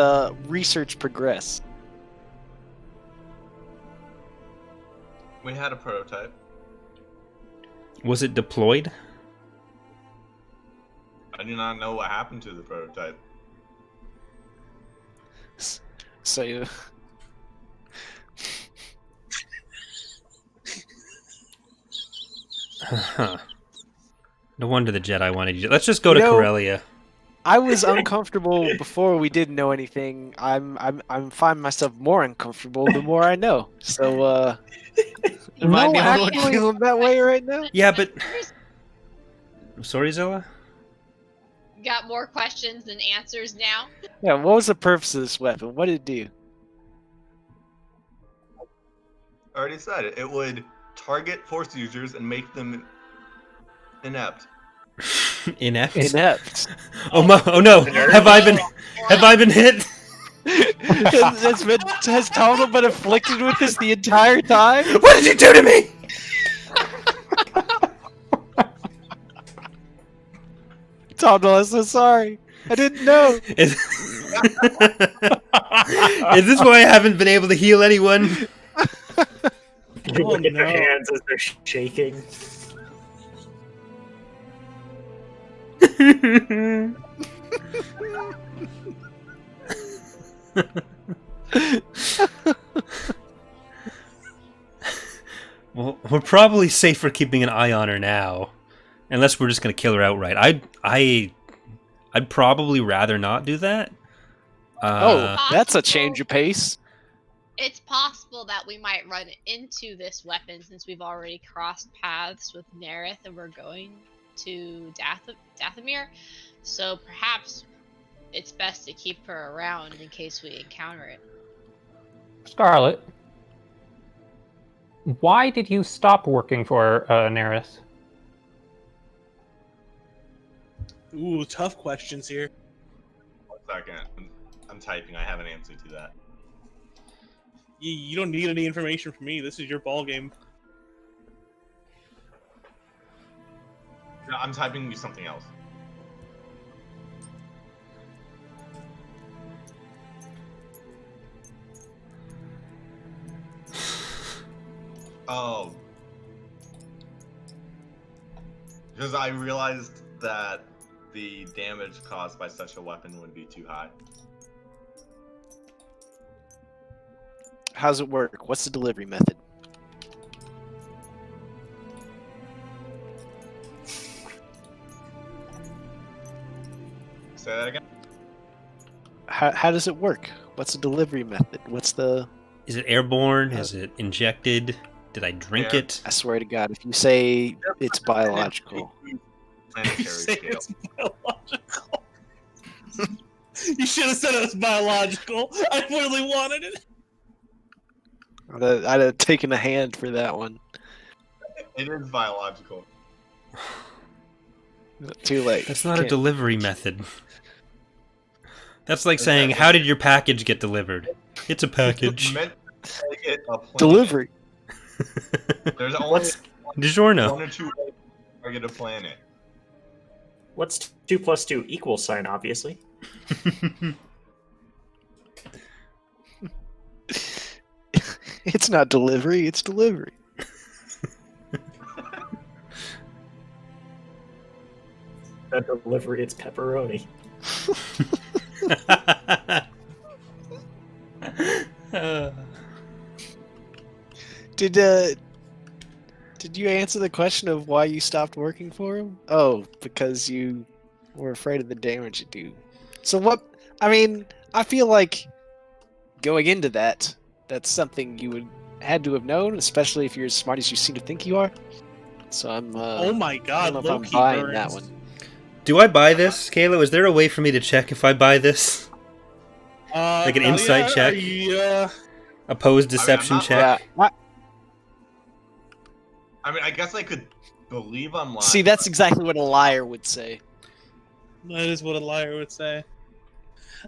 research progress? We had a prototype. Was it deployed? I do not know what happened to the prototype. So you... Huh. No wonder the Jedi wanted you. Let's just go to Corellia. I was uncomfortable before we didn't know anything. I'm finding myself more uncomfortable the more I know. So am I the only one feeling that way right now? Yeah, but sorry, Zilla? Got more questions than answers now? Yeah, what was the purpose of this weapon? What did it do? I already said it. It would target Force users and make them inept. Inept? Inept. Oh no! Have I been hit? Has Tonal been afflicted with this the entire time? What did you do to me? Tonal, I'm so sorry. I didn't know. Is this why I haven't been able to heal anyone? You look at their hands as they're shaking. Well, we're probably safe for keeping an eye on her now, unless we're just gonna kill her outright. I'd probably rather not do that. That's a change of pace. It's possible that we might run into this weapon since we've already crossed paths with Nerith and we're going to Dathomir. So perhaps it's best to keep her around in case we encounter it. Scarlett, why did you stop working for Nerith? Ooh, tough questions here. 1 second. I'm typing. I have an answer to that. You don't need any information from me. This is your ball game. No, I'm typing you something else. Oh. Because I realized that the damage caused by such a weapon would be too high. How's it work? What's the delivery method? Say that again? How does it work? What's the delivery method? What's the... Is it airborne? Is it injected? Did I drink it? I swear to God, if you say it's biological... Planetary scale. It's biological. You should have said it was biological. I really wanted it. I'd have taken a hand for that one. It is biological. Too late. That's not a delivery method. That's like saying, how did your package get delivered? It's a package. Meant to make it a planet. Delivery. There's only DiGiorno. 1 or 2 ways to target a planet. What's 2 plus 2 equals sign, obviously. It's not delivery, it's delivery. that delivery, it's pepperoni. Did you answer the question of why you stopped working for him? Oh, because you were afraid of the damage you do. So what? I mean, I feel like going into that, that's something you would had to have known, especially if you're as smart as you seem to think you are. So I'm. Oh my I don't god, know if low I'm key buying burns. that one. Do I buy this, Kayla? Is there a way for me to check if I buy this? Like an insight check? Opposed deception not check? Yeah. I mean, I guess I could believe I'm lying. See, that's exactly what a liar would say. That is what a liar would say.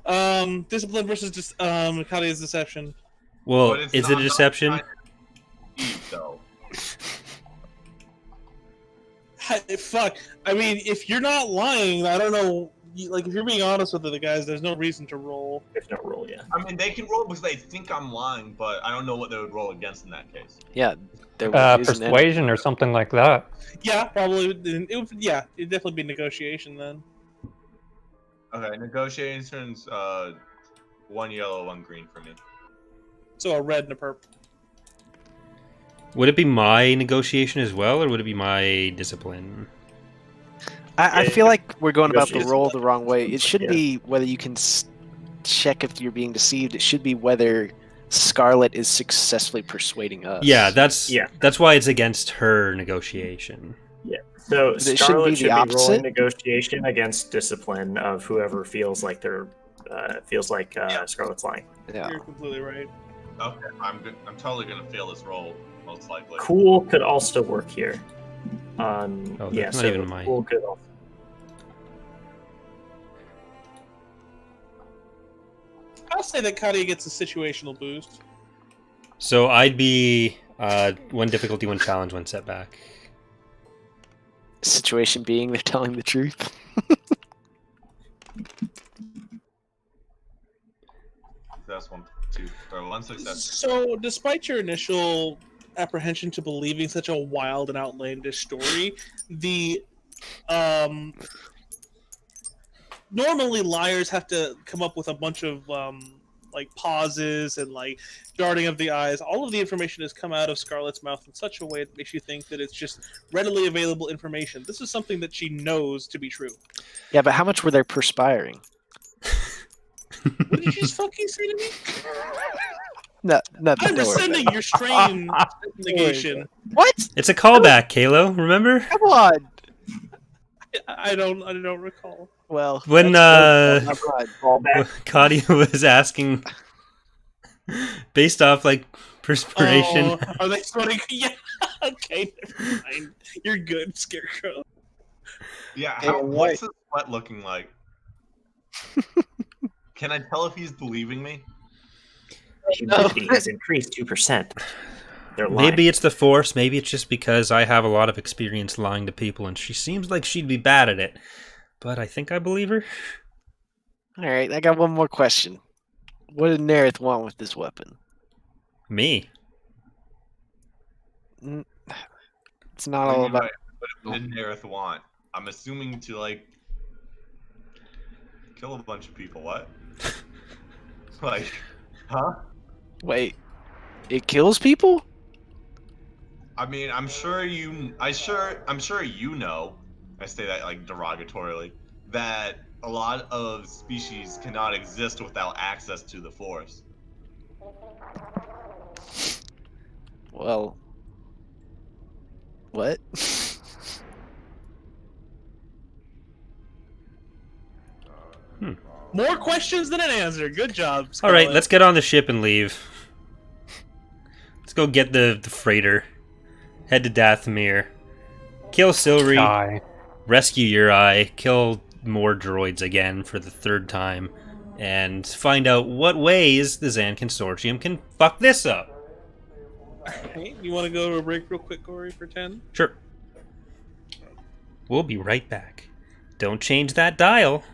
Discipline versus Kadia's deception. Well, But it's is it a not deception? kind of deep, though. Fuck. I mean, if you're not lying, I don't know. Like, if you're being honest with the guys, there's no reason to roll. There's no roll yet. I mean, they can roll because they think I'm lying, but I don't know what they would roll against in that case. Yeah. There isn't any- Persuasion or something like that. Yeah, probably. Yeah, it'd definitely be negotiation then. Okay, negotiations, 1 yellow, 1 green for me. So a red and a purple. Would it be my negotiation as well, or would it be my discipline? I feel like we're going about the Negotiation. roll the wrong way. It should Yeah. be whether you can check if you're being deceived. It should be whether Scarlett is successfully persuading us. Yeah, that's Yeah. that's why it's against her negotiation. So It shouldn't Scarlet be should the be opposite? rolling negotiation against discipline of whoever feels like they're Scarlet's lying. Yeah. You're completely right. Okay, I'm totally gonna fail this roll, most likely. Cool could also work here. Oh, Yeah, that's not so even mine. cool could also. I'll say that Kadia gets a situational boost. So I'd be 1 difficulty, 1 challenge, 1 setback. Situation being they're telling the truth. That's 1, 2, or 1 success. So, despite your initial apprehension to believing such a wild and outlandish story, the normally liars have to come up with a bunch of like pauses and like darting of the eyes. All of the information has come out of Scarlett's mouth in such a way that makes you think that it's just readily available information. This is something that she knows to be true. Yeah, but how much were they perspiring? What did you just fucking say to me? No, I'm rescinding your strain negation. What? It's a callback, Kalo. Remember Come on. I don't recall. Well, when that's Kadia was asking, based off like perspiration. Oh, are they sweating? Yeah. Okay, never mind. You're good, Scarecrow. Yeah, Hey, what's his sweat looking like? Can I tell if he's believing me? Humidity has increased 2%. They're lying. Maybe it's the Force. Maybe it's just because I have a lot of experience lying to people, and she seems like she'd be bad at it. But I think I believe her. All right, I got one more question. What did Nerith want with this weapon? Me. It's not all about. What did Nerith want? I'm assuming to like kill a bunch of people. What? Like, huh? Wait, it kills people? I mean, I'm sure you know. I say that like derogatorily. That a lot of species cannot exist without access to the Force. Well, what? More questions than an answer. Good job. All right, Scarlett. let's get on the ship and leave. Let's go get the freighter. Head to Dathomir. Kill Silri. Die. Rescue Uri. Kill more droids again for the 3rd time. And find out what ways the Zan Consortium can fuck this up. Hey, you want to go to a break real quick, Corey, for 10? Sure. We'll be right back. Don't change that dial.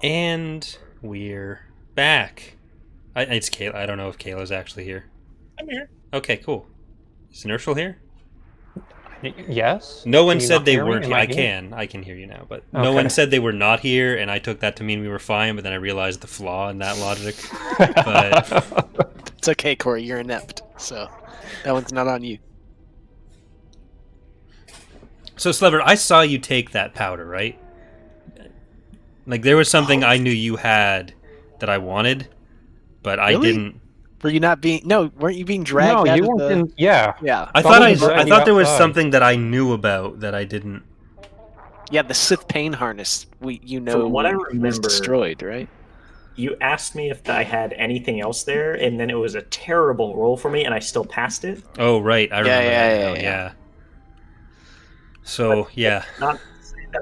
And we're back. It's Kayla. I don't know if Kayla's actually here. I'm here. Okay, cool. Is Inertial here? Yes. No one Can you said not they hear me? weren't Am here. I I here? can hear you now, but no Okay. one said they were not here, and I took that to mean we were fine, but then I realized the flaw in that logic. But It's okay, Corey. You're inept, so that one's not on you. so, Slever, I saw you take that powder, right? Like, there was something I knew you had that I wanted, but I Really? didn't. Were you not being? No, weren't you being dragged? No, out you of weren't the... in. Yeah. Yeah, I Somebody thought dragged you there was outside. something that I knew about that I didn't. yeah. The Sith pain harness. From what I was remember- destroyed, right? You asked me if I had anything else there, and then it was a terrible roll for me, and I still passed it. Oh, right. I remember that now. yeah. Yeah. So, yeah. Not to say that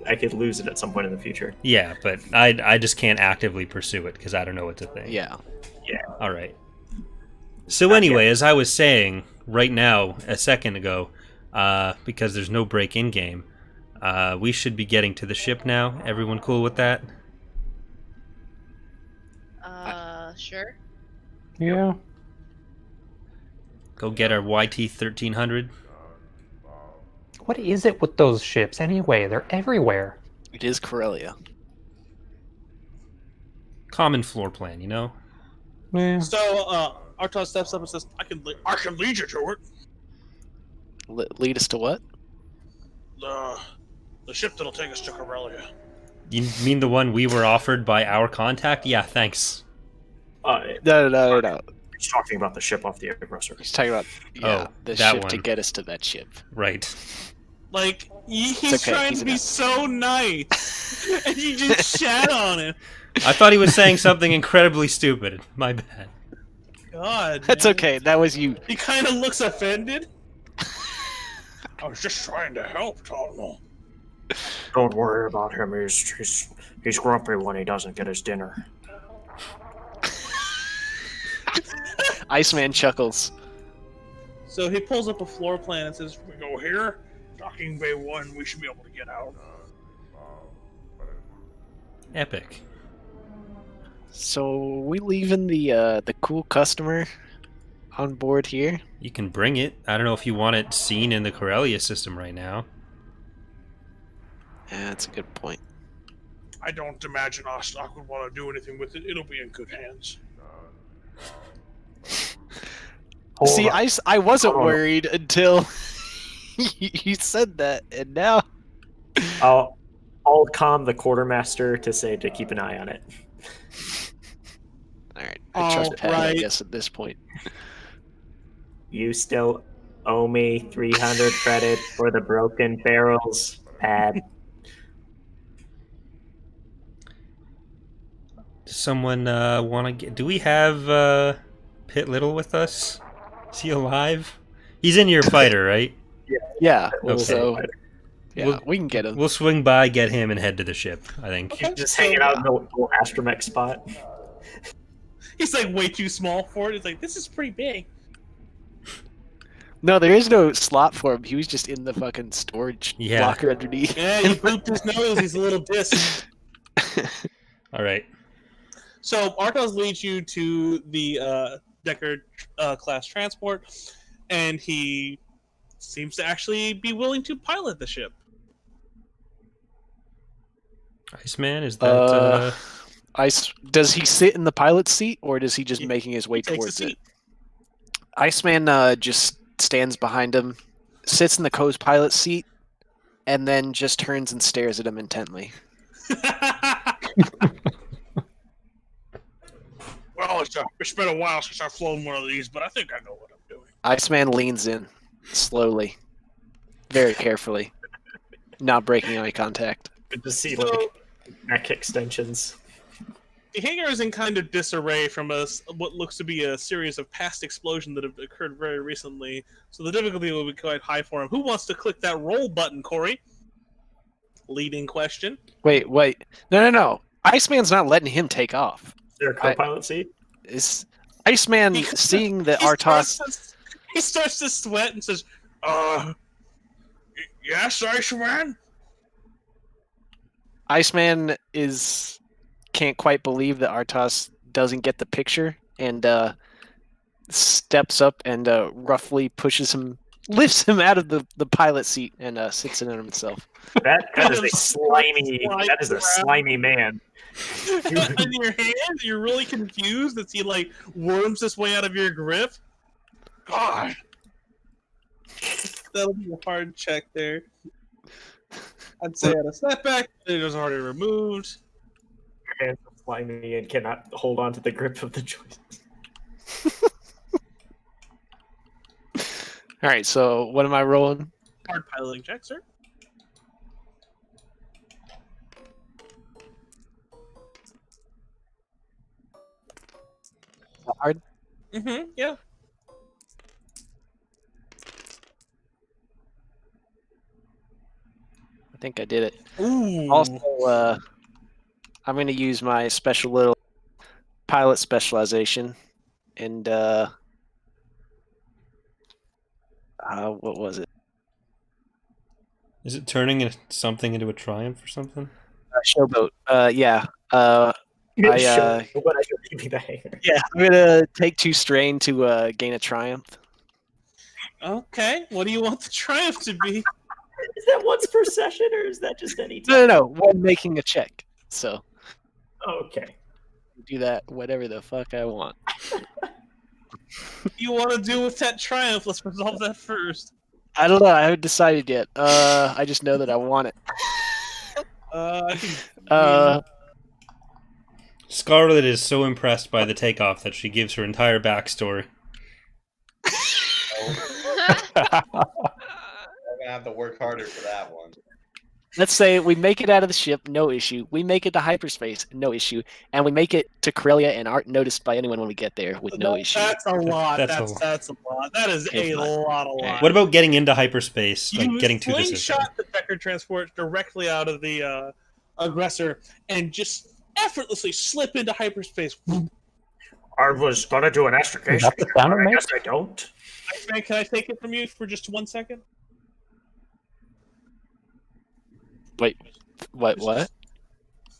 I could lose it at some point in the future. Yeah, but I just can't actively pursue it because I don't know it's a thing. Yeah. All right. So anyway, as I was saying right now, a second ago, because there's no break in game, we should be getting to the ship now. Everyone cool with that? Sure. Yeah. Go get our YT 1300. What is it with those ships anyway? They're everywhere. It is Corellia. Common floor plan, you know? Yeah. So, Artos steps up and says, I can lead you to it. Lead us to what? The ship that'll take us to Corellia. You mean the one we were offered by our contact? Yeah, thanks. No. He's talking about the ship off the aggressor. He's talking about the that ship to one. get us to that ship. Right. Like, he's okay, trying he's to be enough. so nice, and you just shat on him. I thought he was saying something incredibly stupid. My bad. God, That's man. okay. That was you. He kind of looks offended. I was just trying to help, Tomo. Don't worry about him. He's grumpy when he doesn't get his dinner. Iceman chuckles. So he pulls up a floor plan and says, "We go here, docking bay 1. We should be able to get out." Epic. So we leaving the cool customer on board here? You can bring it. I don't know if you want it seen in the Corellia system right now. Yeah, that's a good point. I don't imagine Ostok would want to do anything with it. It'll be in good hands. See, I wasn't Hold on. worried until you said that, and now I'll calm the quartermaster to say to keep an eye on it. all right. I trust Pat, I Alright. guess, at this point. You still owe me 300 credit for the broken barrels, Pat. Does someone want to get... Do we have Pit Little with us? Is he alive? He's in your fighter, right? Yeah. Okay. So yeah, We'll- we can get him. We'll swing by, get him, and head to the ship, I think. Okay. Just So- hanging out in the little astromech spot. He's like way too small for it. It's like, this is pretty big. No, there is no slot for him. He was just in the fucking storage Yeah. locker underneath. Yeah, he pooped his nose. He's a little disc. All right. So Artos leads you to the Decker class transport, and he seems to actually be willing to pilot the ship. Iceman, is that... Does he sit in the pilot's seat, or does he just making his way Takes a towards seat. it? Iceman just stands behind him, sits in the co-pilot seat, and then just turns and stares at him intently. Well, it's been a while since I've flown one of these, but I think I know what I'm doing. Iceman leans in, slowly, very carefully, not breaking eye contact. Good to see So- like neck extensions. The hangar is in kind of disarray from what looks to be a series of past explosions that have occurred very recently, so the difficulty will be quite high for him. Who wants to click that roll button, Corey? Leading question. Wait. No. Iceman's not letting him take off. Is there a co-pilot seat? Is Iceman He- seeing that He Artos... he starts to sweat and says, yes, Iceman? Iceman is can't quite believe that Artos doesn't get the picture and steps up and roughly pushes him, lifts him out of the pilot seat and sits in on himself. That is a slimy. That is a slimy man. In your hand, you're really confused as he like worms his way out of your grip. God, that'll be a hard check there. I'd say at a setback, it was already removed. Your hands are slimy and cannot hold on to the grip of the joystick. All right, so what am I rolling? Hard piloting check, sir. Hard. Yeah. I think I did it. Ooh. Also, I'm going to use my special little pilot specialization, and what was it? Is it turning something into a triumph or something? Showboat. Yeah. But I should give you the hanger. Yeah, I'm gonna take 2 strain to gain a triumph. Okay. What do you want the triumph to be? Is that once per session, or is that just any time? No. One making a check. So Okay. do that whatever the fuck I want. What do you want to do with that triumph? Let's resolve that first. I don't know. I haven't decided yet. I just know that I want it. I think, Scarlett is so impressed by the takeoff that she gives her entire backstory. I'm gonna have to work harder for that one. Let's say we make it out of the ship, no issue. We make it to hyperspace, no issue. And we make it to Corellia and aren't noticed by anyone when we get there with no issue. That's a lot. That's That's a lot. That is Okay, a fine. lot. What about getting into hyperspace, like You getting to the system? slingshot the Decker transport directly out of the aggressor and just effortlessly slip into hyperspace. I was gonna do an Is astrogation. that the sound it I makes? guess I don't. Iceman, can I take it from you for just 1 second? Wait, what?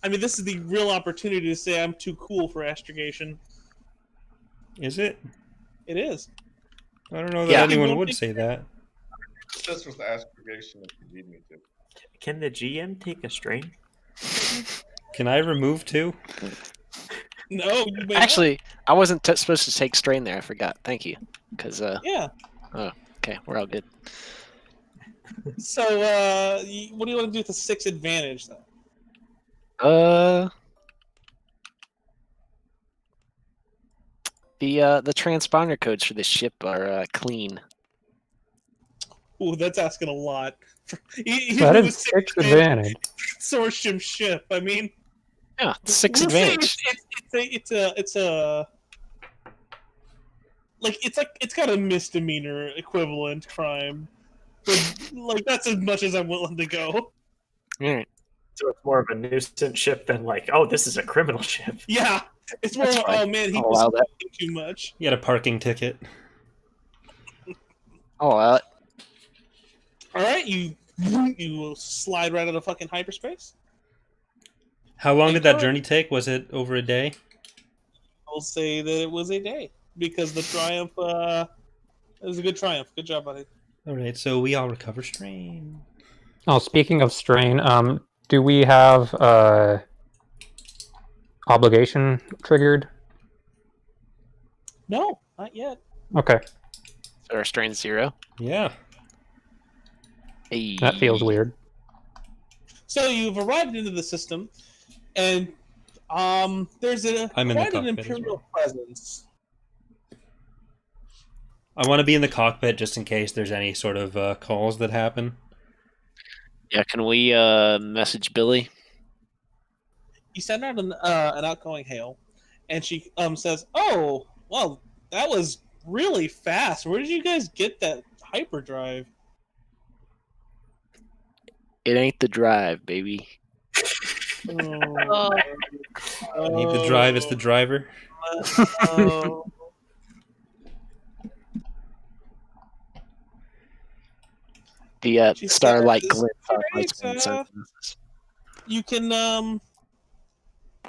I mean, this is the real opportunity to say I'm too cool for astrogation. Is it? It is. I don't know that Yeah. anyone would say that. Just with astrogation if you need me to. Can the GM take a strain? Can I remove 2? No, you may Actually, I wasn't supposed to take strain there. I forgot. Thank you. Because, not. Yeah. okay, we're all good. So, what do you want to do with the 6 advantage, though? The transponder codes for this ship are clean. Ooh, that's asking a lot. That is 6 advantage. Consortium ship. I mean, Yeah, 6 we'll say advantage. it's got a misdemeanor equivalent crime. But, like, that's as much as I'm willing to go. All right. So it's more of a nuisance ship than like, oh, this is a criminal ship. Yeah, it's more. That's Of, fine. oh man, he I'll was allow that. too much. You got a parking ticket. I'll allow it. All right, you will slide right out of fucking hyperspace. How long did that Incorrect. journey take? Was it over a day? I'll say that it was a day because the triumph. It was a good triumph. Good job, buddy. All right, so we all recover strain. Oh, speaking of strain, do we have obligation triggered? No, not yet. Okay, So our strain 0. Yeah. Hey. that feels weird. So you've arrived into the system, and there's I'm in the quite an cockpit as Imperial presence. I want to be in the cockpit just in case there's any sort of calls that happen. Yeah, can we message Billy? You send out an outgoing hail, and she says, "Oh, well, that was really fast. Where did you guys get that hyperdrive?" It ain't the drive, baby. Oh, I need the drive as the driver. oh. The She starlight says, glitz on "Alright, Iceman sends messages. You can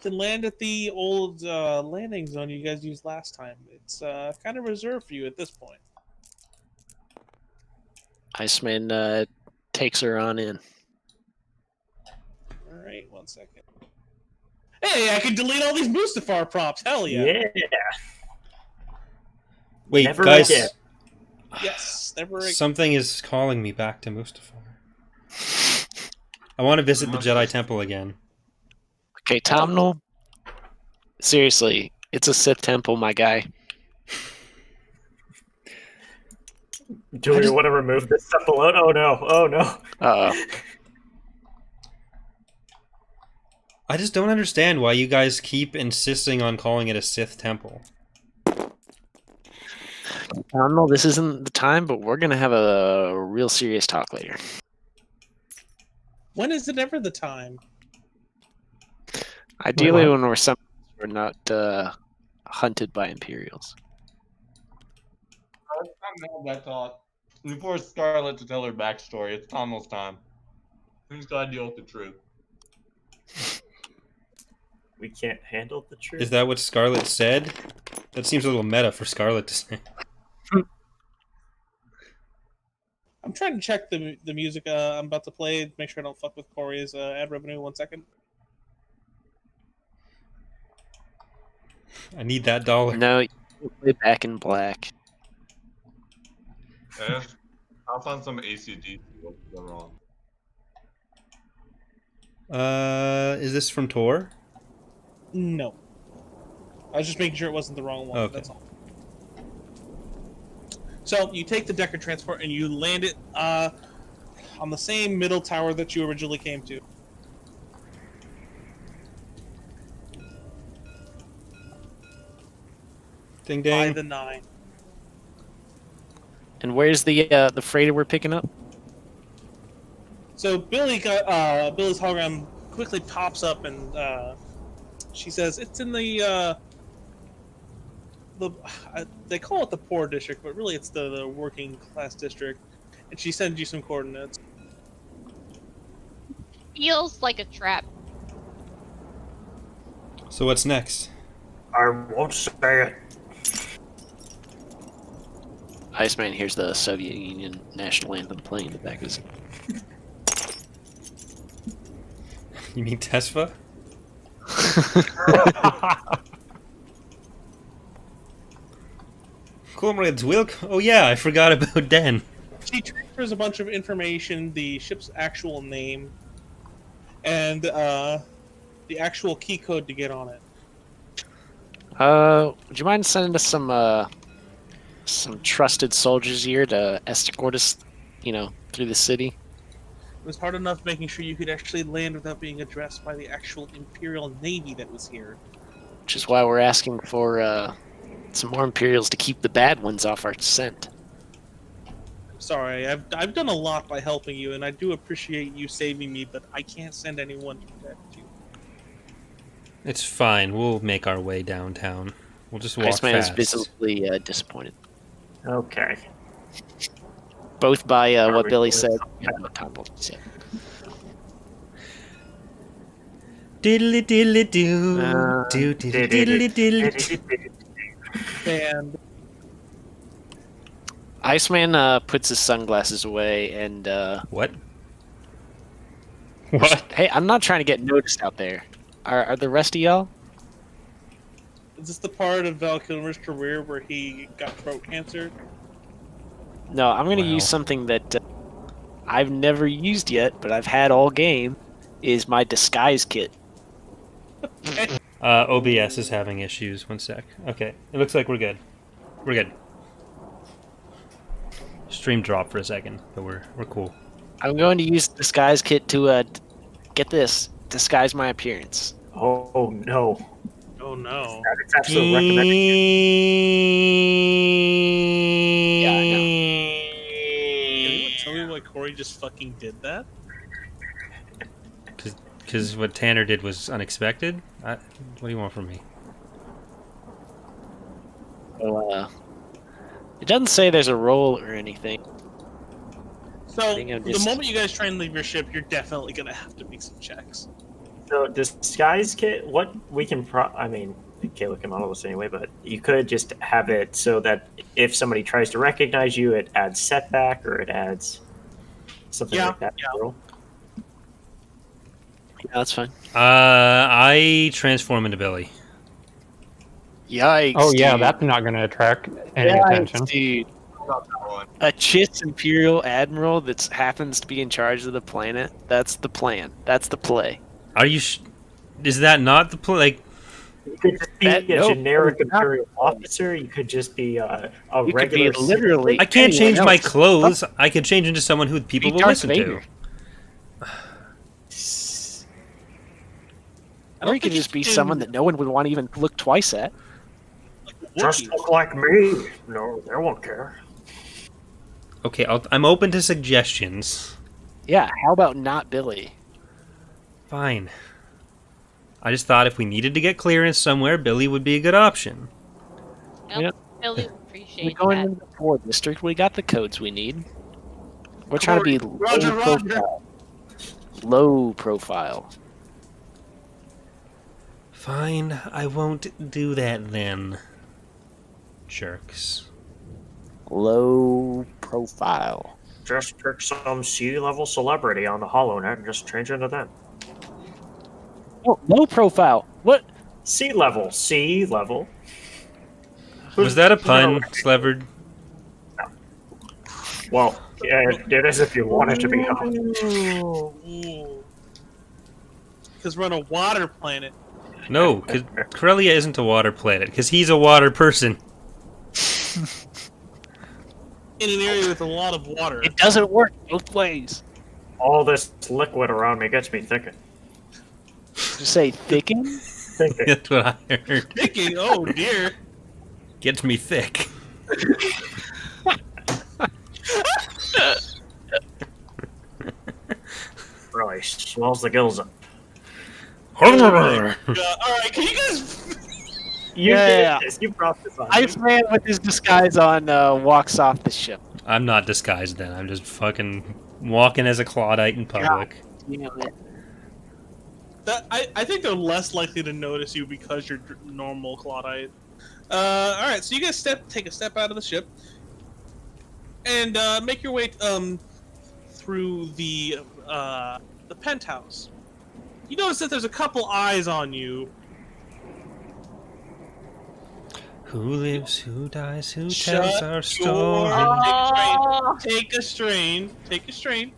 can land at the old landing zone you guys used last time. It's kind of reserved for you at this point. Iceman takes her on in. All right, 1 second. Hey, I can delete all these Mustafar props. Hell yeah! Yeah. Wait, Never guys. again. Yes, never again. Something is calling me back to Mustafar. I want to visit the Jedi Temple again. Okay, Tomnal. Seriously, it's a Sith temple, my guy. Do we want to remove this stuff alone? Oh no! Oh no! I just don't understand why you guys keep insisting on calling it a Sith temple. Tomnal, this isn't the time, but we're gonna have a real serious talk later. When is it ever the time? Ideally, Wait, when we're not hunted by Imperials. I'm mad that thought. We forced Scarlett to tell her backstory. It's almost time. Who's got to deal with the truth? We can't handle the truth. Is that what Scarlett said? That seems a little meta for Scarlett to say. I'm trying to check the music I'm about to play. Make sure I don't fuck with Corey's ad revenue. 1 second. I need that dollar. No, you play Back in Black. Yeah, I'll find some ACD. What's going wrong? Is this from Tor? No. I was just making sure it wasn't the wrong one. Okay. That's all. So you take the Decker transport and you land it on the same middle tower that you originally came to. Ding By ding. the 9. And where's the freighter we're picking up? So Billy's hologram quickly pops up and she says it's in the they call it the poor district, but really it's the working class district. And she sends you some coordinates. Feels like a trap. So what's next? I won't say it. Iceman hears the Soviet Union national anthem playing in the back of his. You mean Tesfa? Comrades Wilk? Oh yeah, I forgot about Den. She transfers a bunch of information, the ship's actual name, and the actual key code to get on it. Would you mind sending us some trusted soldiers here to escort us, through the city? It was hard enough making sure you could actually land without being addressed by the actual Imperial Navy that was here. Which is why we're asking for some more Imperials to keep the bad ones off our scent. Sorry, I've done a lot by helping you, and I do appreciate you saving me, but I can't send anyone to protect you. It's fine. We'll make our way downtown. We'll just walk Iceman is fast. visibly disappointed. Okay. Both by what we Billy good? said and what Tom said. Diddly diddly doo. Uh, Doo diddly diddly diddly. And Iceman puts his sunglasses away and What? What? hey, I'm not trying to get noticed out there. Are the rest of y'all? is this the part of Val Kilmer's career where he got throat cancer? No, I'm going to Wow. use something that I've never used yet, but I've had all game, is my disguise kit. OBS is having issues. 1 sec. Okay, it looks like we're good. We're good. Stream dropped for a second, but we're cool. I'm going to use the disguise kit to, get this, disguise my appearance. Oh no. Oh no. It's absolutely recommended. Yeah, I know. Can anyone tell me why Corey just fucking did that? Because what Tanner did was unexpected? What do you want from me? So, it doesn't say there's a roll or anything. So, I think I'm the just- moment you guys try and leave your ship, you're definitely gonna have to make some checks. So disguise kit, what we can I mean, Kayla can model this anyway, but you could just have it so that if somebody tries to recognize you, it adds setback or it adds something like that. Yeah. Yeah, that's fine. I transform into Billy. Yikes! Oh yeah, dude. that's not going to attract any Yikes, attention. dude. About that one. A Chiss Imperial Admiral that happens to be in charge of the planet. That's the plan. That's the play. Are you? Is that not the like? You could just be That- a no, generic it's not. Imperial officer. You could just be a You could be regular. literally. I can't anyone change my else. clothes. I can change into someone who people Be will Darth listen Vader. to. Or you could just be someone that no one would want to even look twice at. Just look like me. No, they won't care. Okay, I'm open to suggestions. Yeah, how about not Billy? Fine. I just thought if we needed to get clearance somewhere, Billy would be a good option. Yep. Billy would We're appreciate going that. into the 4 district. We got the codes we need. We're trying to be Roger, low Roger. profile. Low profile. Fine, I won't do that then. Jerks. Low profile. Just pick some C-level celebrity on the HoloNet and just change into them. Oh, low profile. What? C-level. C-level. Was that a pun, Slevered? Well, yeah, it is if you want it to be. Because we're on a water planet. No, because Corellia isn't a water planet, because he's a water person. In an area with a lot of water. It doesn't work both ways. All this liquid around me gets me thinking. Did you say thicken? Thinking. That's what I heard. Thinking, oh dear. Gets me thick. Really swells the gills up. Alright, can you guys... You Yeah. did this. You brought this on. Iceman with his disguise on walks off the ship. I'm not disguised then. I'm just fucking walking as a Claudite in public. You know it. I think they're less likely to notice you because you're normal Claudite. Alright, so you guys take a step out of the ship. And make your way through the penthouse. You notice that there's a couple eyes on you. Who lives, who dies, who Shut tells our your- story? Take a strain. Take a strain.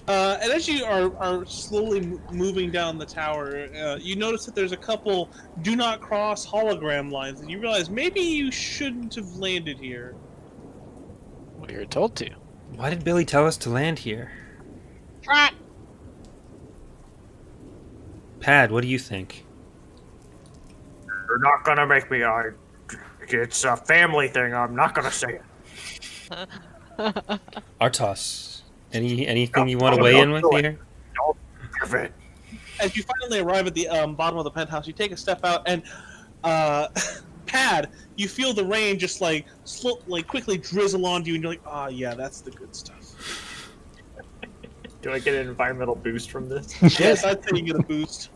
And as you are slowly moving down the tower, you notice that there's a couple do not cross hologram lines, and you realize maybe you shouldn't have landed here. We were told to. Why did Billy tell us to land here? Trot. Pad, what do you think? You're not gonna make me. It's a family thing. I'm not gonna say it. Artos, anything you want to weigh in with here? Don't give it. As you finally arrive at the bottom of the penthouse, you take a step out, and Pad, you feel the rain just like quickly drizzle onto you, and you're like, "Ah, yeah, that's the good stuff." Do I get an environmental boost from this? Yes, I'd say you get a boost.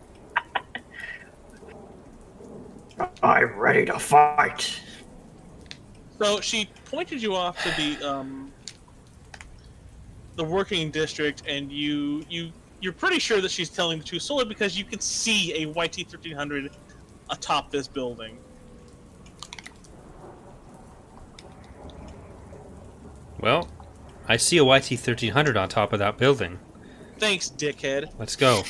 I'm ready to fight. So she pointed you off to the working district, and you're pretty sure that she's telling the truth solely because you can see a YT-1300 atop this building. Well, I see a YT-1300 on top of that building. Thanks, dickhead. Let's go.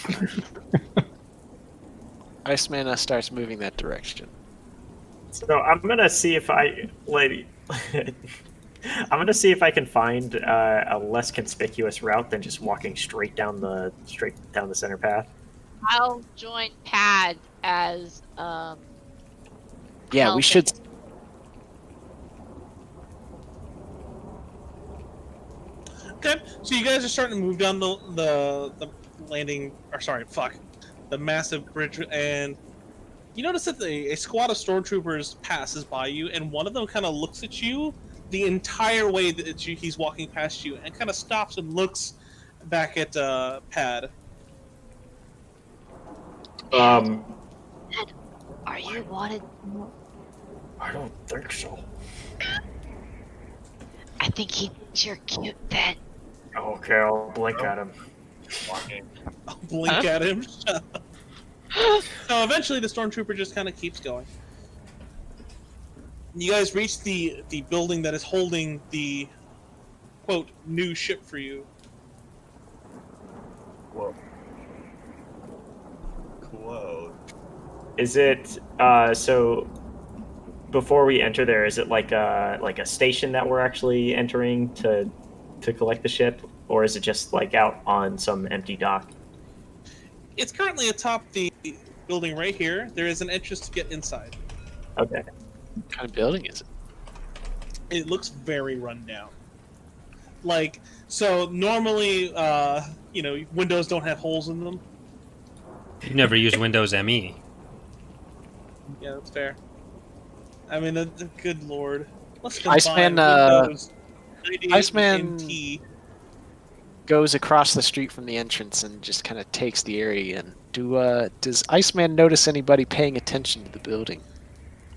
Iceman starts moving that direction. So I'm gonna see if I'm gonna see if I can find a less conspicuous route than just walking straight down the center path. I'll join Pad as Yeah, helping. we should. Okay, so you guys are starting to move down the landing, or sorry, the massive bridge, and you notice that a squad of stormtroopers passes by you, and one of them kind of looks at you the entire way that he's walking past you, and kind of stops and looks back at Pad. Are you wanted? I don't think so. I think he thinks you're cute, then. Okay, I'll blink at him. I'll blink at him. So eventually the Stormtrooper just kind of keeps going. You guys reach the building that is holding the, quote, new ship for you. Whoa. Whoa. Is it so? Before we enter there, is it like a station that we're actually entering to collect the ship, or is it just like out on some empty dock? It's currently atop the building right here. There is an entrance to get inside. Okay. What kind of building is it? It looks very run down. Like, so normally, windows don't have holes in them. You never use Windows ME. Yeah, that's fair. I mean, good lord. Let's combine Iceman, Windows 98 Iceman and NT. goes across the street from the entrance and just kind of takes the area in. Does Iceman notice anybody paying attention to the building,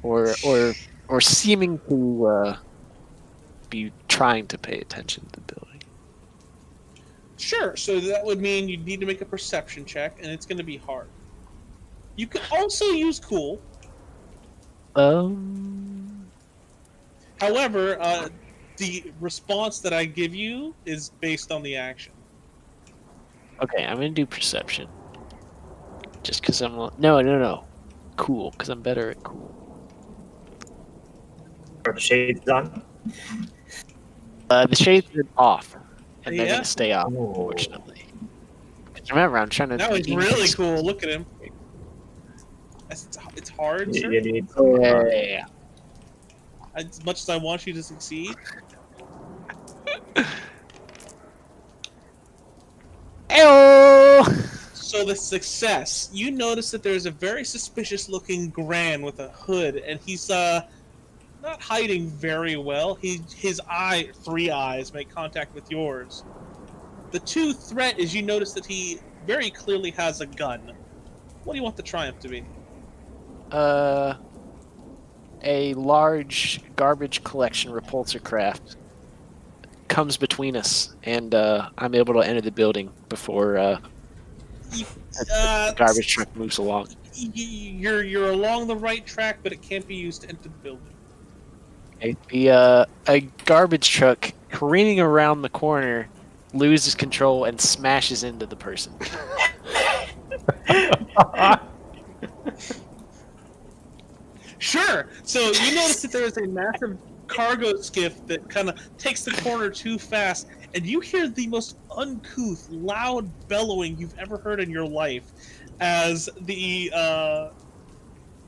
or seeming to be trying to pay attention to the building? Sure. So that would mean you'd need to make a perception check, and it's going to be hard. You can also use cool. However, the response that I give you is based on the action. Okay, I'm gonna do perception. Just because I'm no. Cool, because I'm better at cool. Are the shades on? The shades are off, and they're Yeah? gonna stay off, unfortunately. 'Cause remember, I'm trying to. That was really cool. Look at him. It's hard, sir. You need Yeah. As much as I want you to succeed. Ew! So the success, you notice that there's a very suspicious-looking Gran with a hood, and he's not hiding very well. His three eyes make contact with yours. The two threat is you notice that he very clearly has a gun. What do you want the triumph to be? A large garbage collection repulsor craft comes between us, and I'm able to enter the building before the garbage truck moves along. You're along the right track, but it can't be used to enter the building. Okay, a garbage truck careening around the corner loses control and smashes into the person. Sure. So you notice that there is a massive cargo skiff that kind of takes the corner too fast, and you hear the most uncouth, loud bellowing you've ever heard in your life as the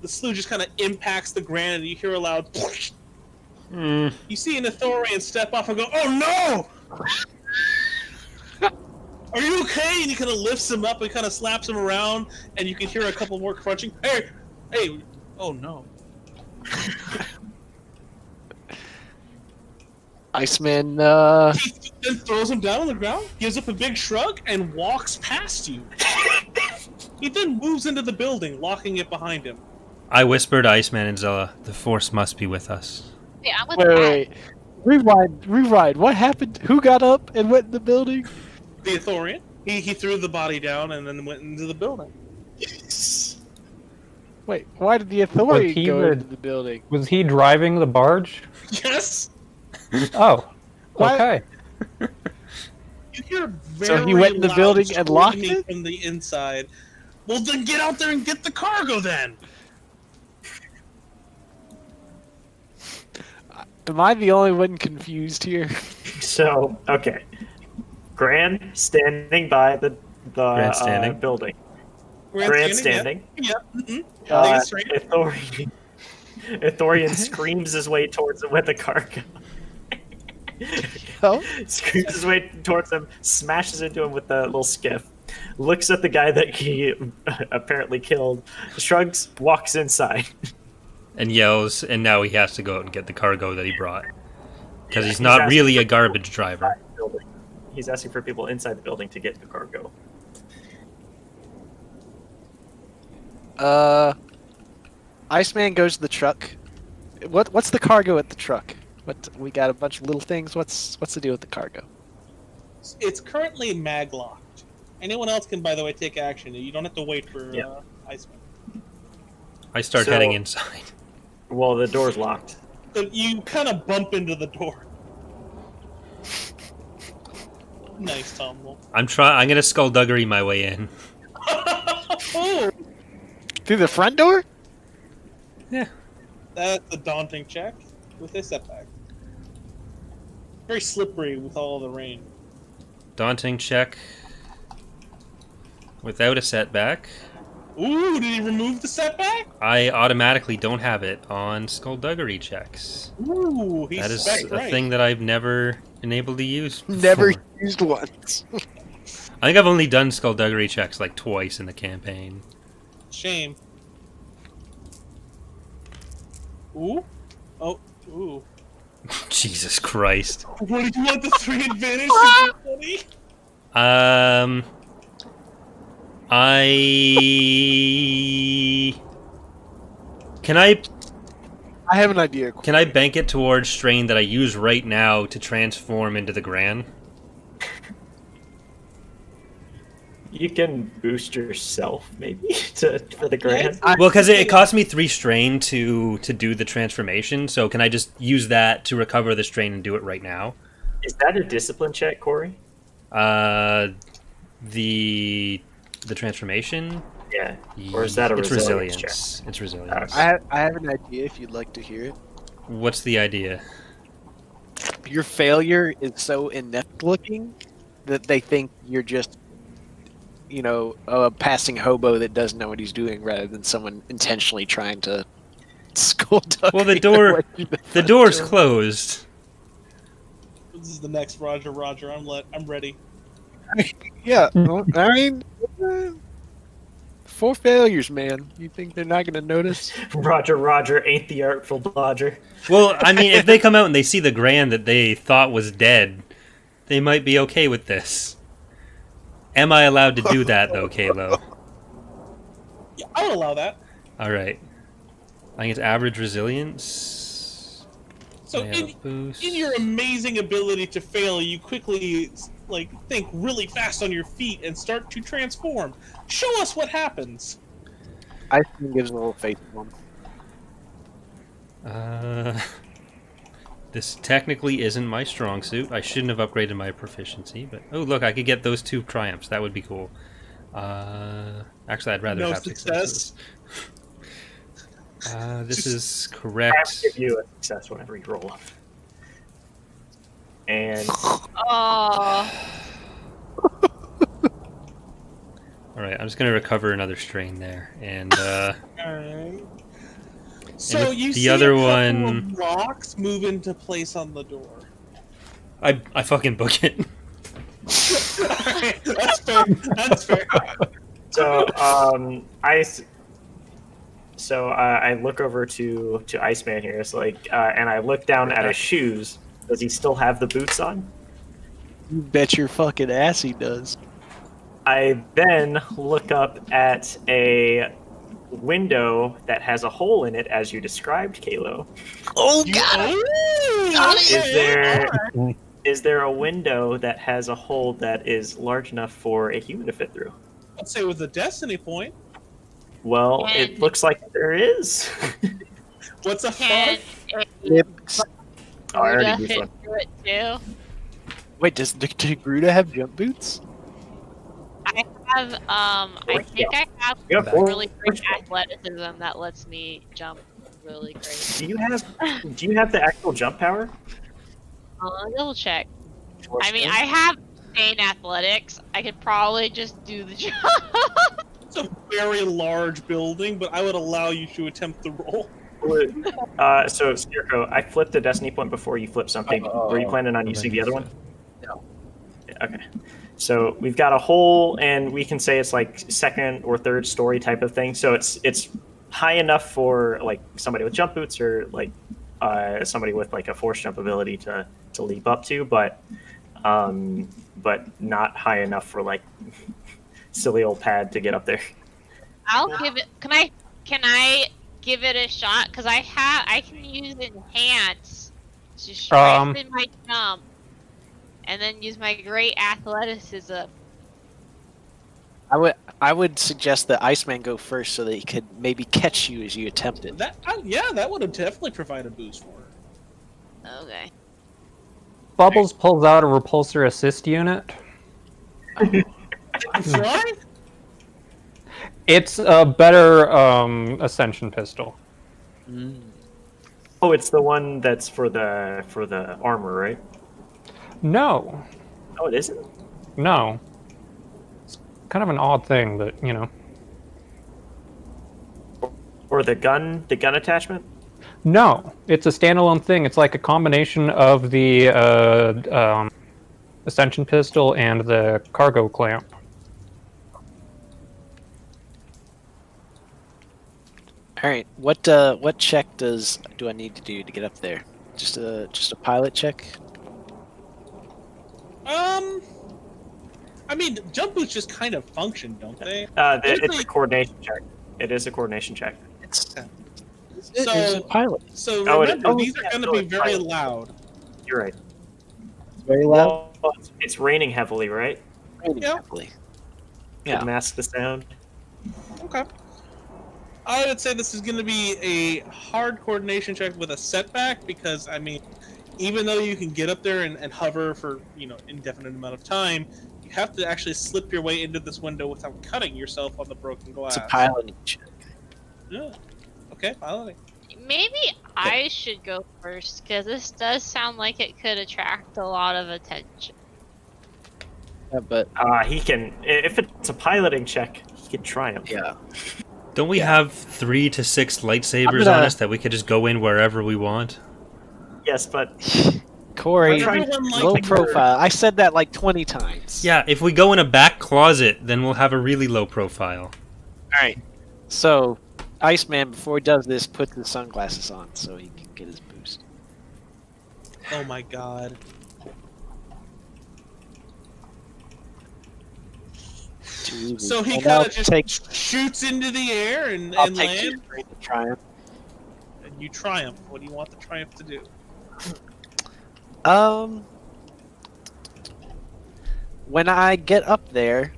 slough just kind of impacts the Gran, and you hear a loud. You see an Ithorian step off and go, "Oh no! Are you okay?" And he kind of lifts him up and kind of slaps him around, and you can hear a couple more crunching. Hey, oh no! Iceman, He then throws him down on the ground, gives up a big shrug, and walks past you. He then moves into the building, locking it behind him. I whispered to Iceman and Zilla, "The Force must be with us." Wait, I'm with wait. Rewind. What happened? Who got up and went in the building? The Ithorian. He threw the body down and then went into the building. Wait, why did the authority go into the building? Was he driving the barge? Yes. Oh, What? okay. You hear very So he went in the loud building and locked screaming it? from the inside. Well, then get out there and get the cargo then. Am I the only one confused here? So, okay. Gran standing by the Gran standing. building. Grand standing. Yeah. Mm-hmm. Ithorian screams his way towards him with the cargo. Oh? Screams his way towards him, smashes into him with the little skiff, looks at the guy that he apparently killed, shrugs, walks inside. And yells, and now he has to go out and get the cargo that he brought. because he's not really a garbage driver. He's asking for people inside the building to get the cargo. Iceman goes to the truck. What's the cargo at the truck? We got a bunch of little things. What's the deal with the cargo? It's currently mag locked. Anyone else can, by the way, take action. You don't have to wait for Iceman. I start heading inside. Well, the door's locked. So you kind of bump into the door. Nice tumble. I'm gonna skullduggery my way in. Oh, Through the front door? Yeah. that's a daunting check with a setback. Very slippery with all the rain. Daunting check. Without a setback. Ooh, did he remove the setback? I automatically don't have it on skullduggery checks. Ooh, he's That is spec a right. thing that I've never been able to use before. Never used once. I think I've only done skullduggery checks like twice in the campaign. Shame. Ooh. Oh, ooh. Jesus Christ. What did you want the 3 advantage to be funny? I have an idea. Can I bank it towards strain that I use right now to transform into the Gran? You can boost yourself, maybe, for the grand. Well, because it cost me 3 strain to do the transformation, so can I just use that to recover the strain and do it right now? Is that a discipline check, Corey? The transformation? Yeah. Or is that a resilience check? It's resilience. I have an idea if you'd like to hear it. What's the idea? Your failure is so inept looking that they think you're just, a passing hobo that doesn't know what he's doing rather than someone intentionally trying to skullduggery. Well, the door's closed. This is the next Roger. I'm ready. Yeah, well, I mean, 4 failures, man. You think they're not going to notice? Roger, ain't the artful dodger. Well, I mean, if they come out and they see the Gran that they thought was dead, they might be okay with this. Am I allowed to do that, though, Kalo? Yeah, I'll allow that. All right. I think it's average resilience. So in your amazing ability to fail, you quickly think really fast on your feet and start to transform. Show us what happens. Iceman gives a little face bump. This technically isn't my strong suit. I shouldn't have upgraded my proficiency, but oh look, I could get those 2 triumphs. That would be cool. Actually, I'd rather No have success. This is I correct. have to give you a success whenever you roll. And Oh. All right, I'm just gonna recover another strain there, and Alright. So you the see other a couple one- of locks move into place on the door. I fucking book it. That's fair. That's fair. so I look over to Iceman here. It's and I look down at his shoes. Does he still have the boots on? You bet your fucking ass he does. I then look up at a window that has a hole in it, as you described, Kalo. Oh, Is there a window that has a hole that is large enough for a human to fit through? I'd say with a destiny point. Well, it looks like there is. What's a Can fuck? I already Gruda used fit one. through it too? Wait, does Gruda have jump boots? I have, I think I have You have four- really great athleticism that lets me jump really great. Do you have the actual jump power? I'll double check. I mean, I have insane athletics. I could probably just do the jump. It's a very large building, but I would allow you to attempt the roll. So Scarecrow, I flipped a destiny point before you flipped something. Were you planning on using the other one? No. Okay. So we've got a hole, and we can say it's like second or third story type of thing. So it's high enough for like somebody with jump boots or like somebody with like a force jump ability to leap up to, but not high enough for like silly old Pad to get up there. I'll give it. Can I give it a shot? Because I can use enhance to strengthen my jump, and then use my great athleticism. I would suggest that Iceman go first so that he could maybe catch you as you attempt it. That would have definitely provided a boost for her. Okay. Bubbles pulls out a repulsor assist unit. Fly? It's a better ascension pistol. Oh, it's the one that's for the armor, right? No. Oh, it isn't? No. It's kind of an odd thing, but you know. Or the gun attachment? No, it's a standalone thing. It's like a combination of the ascension pistol and the cargo clamp. All right, what check do I need to do to get up there? Just a pilot check. I mean, jump boots just kind of function, don't they? It's a coordination check. It is a coordination check. It's So- a pilot. So Oh, remember, these are yeah, going to no, be it's very fine. loud. You're right. Very loud. Well, it's raining heavily, right? Yeah. Heavily. Yeah. Yeah. Mask the sound. Okay. I would say this is going to be a hard coordination check with a setback because, I mean, even though you can get up there and hover for, indefinite amount of time, you have to actually slip your way into this window without cutting yourself on the broken glass. It's a piloting check. Yeah. Okay, piloting. Maybe I should go first because this does sound like it could attract a lot of attention. Yeah, but He can, if it's a piloting check, he can triumph. yeah. Don't we have 3 to 6 lightsabers on us that we could just go in wherever we want? Yes, but Corey, Everyone likes low the profile. I said that like 20 times. Yeah, if we go in a back closet, then we'll have a really low profile. All right. So, Iceman, before he does this, puts his sunglasses on so he can get his boost. Oh my god. So he And kind I'll of just take- shoots into the air and I'll take lands, you for the triumph. and you triumph. What do you want the triumph to do? When I get up there,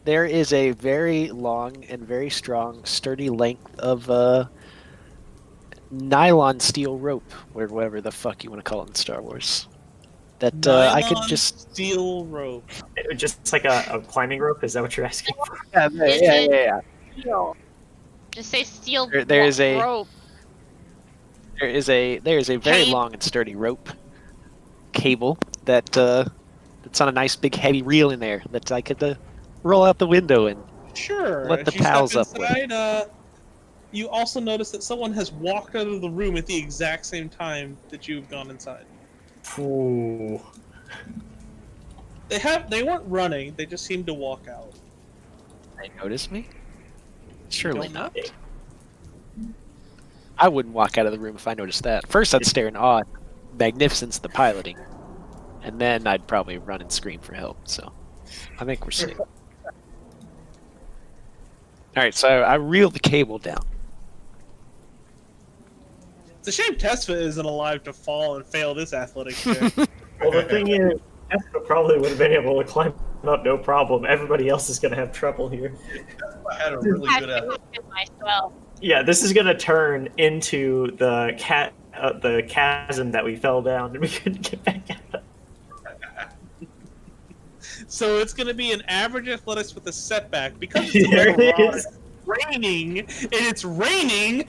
there is a very long and very strong, sturdy length of nylon steel rope, or whatever the fuck you want to call it in Star Wars. That I could Nylon just steel rope. just like a climbing rope. Is that what you're asking for? yeah. Just say steel There is a- rope. There is a very Cable. long and sturdy rope cable that's on a nice big heavy reel in there that I could roll out the window and Sure. Let as the you step pals up with inside, you also notice that someone has walked out of the room at the exact same time that you've gone inside. Ooh. They weren't running. They just seemed to walk out. they notice me. Surely don't not. know. I wouldn't walk out of the room if I noticed that. First, I'd stare in awe at the magnificence of the piloting, and then I'd probably run and scream for help. So, I think we're safe. All right, so I reel the cable down. It's a shame Tesfa isn't alive to fall and fail this athletic check. Well, the thing is, Tesla probably would have been able to climb up no problem. Everybody else is going to have trouble here. I had a really I good can athlete. look at myself. Yeah, this is going to turn into the chasm that we fell down and we couldn't get back out. So it's going to be an average athletics with a setback because it's There a it is. raining, and it's raining.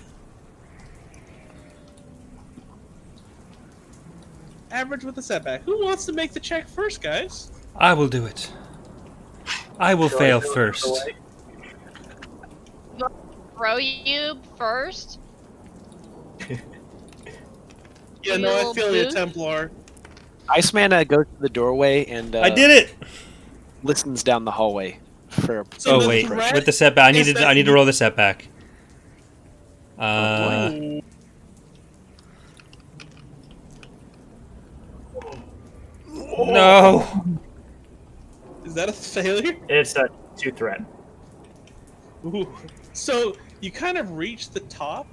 Average with a setback. Who wants to make the check first, guys? I will do it. I will fail first. Throw you first. Yeah, no, I You'll feel you, boost? Templar. Iceman goes to the doorway and I did it! listens down the hallway for. So Oh the wait, threat with the setback, I is need to roll the setback. Ooh. No. Is that a failure? It's a 2 threat. Ooh. So you kind of reach the top,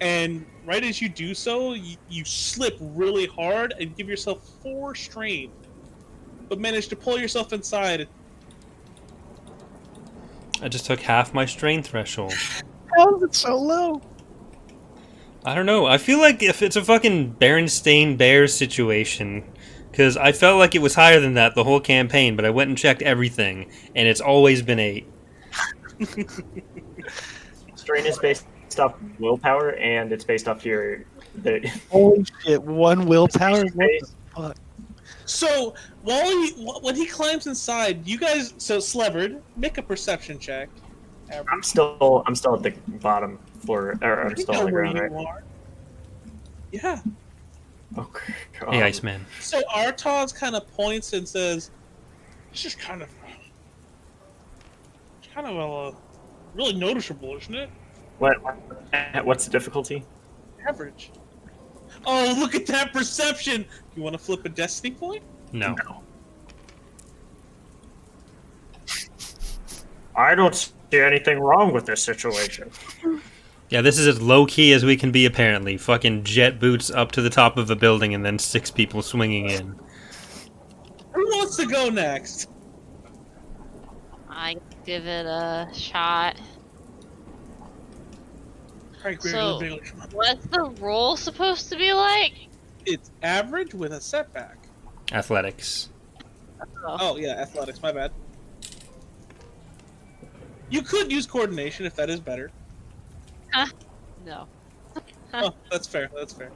and right as you do so, you slip really hard and give yourself 4 strain, but manage to pull yourself inside. I just took half my strain threshold. How is it so low? I don't know. I feel like if it's a fucking Berenstain Bears situation, because I felt like it was higher than that the whole campaign, but I went and checked everything, and it's always been 8. Strain is based off willpower, and it's based off your... Holy shit, 1 willpower? What the fuck? So when he climbs inside, you guys. So Sleverd, make a perception check. I'm still at the bottom floor, or I'm You still know on the where ground, you right? are. Yeah. Okay. Hey, Iceman. So Artaz kind of points and says, "This is kind of really noticeable, isn't it? What's the difficulty? Average." Oh, look at that perception! You want to flip a destiny point? No. I don't see anything wrong with this situation. Yeah, this is as low-key as we can be, apparently. Fucking jet boots up to the top of a building and then 6 people swinging in. Who wants to go next? I give it a shot. Alright, Greg, So- big come on. What's the roll supposed to be like? It's average with a setback. Athletics. Oh yeah, athletics. My bad. You could use coordination if that is better. No. Oh, that's fair. That's fair.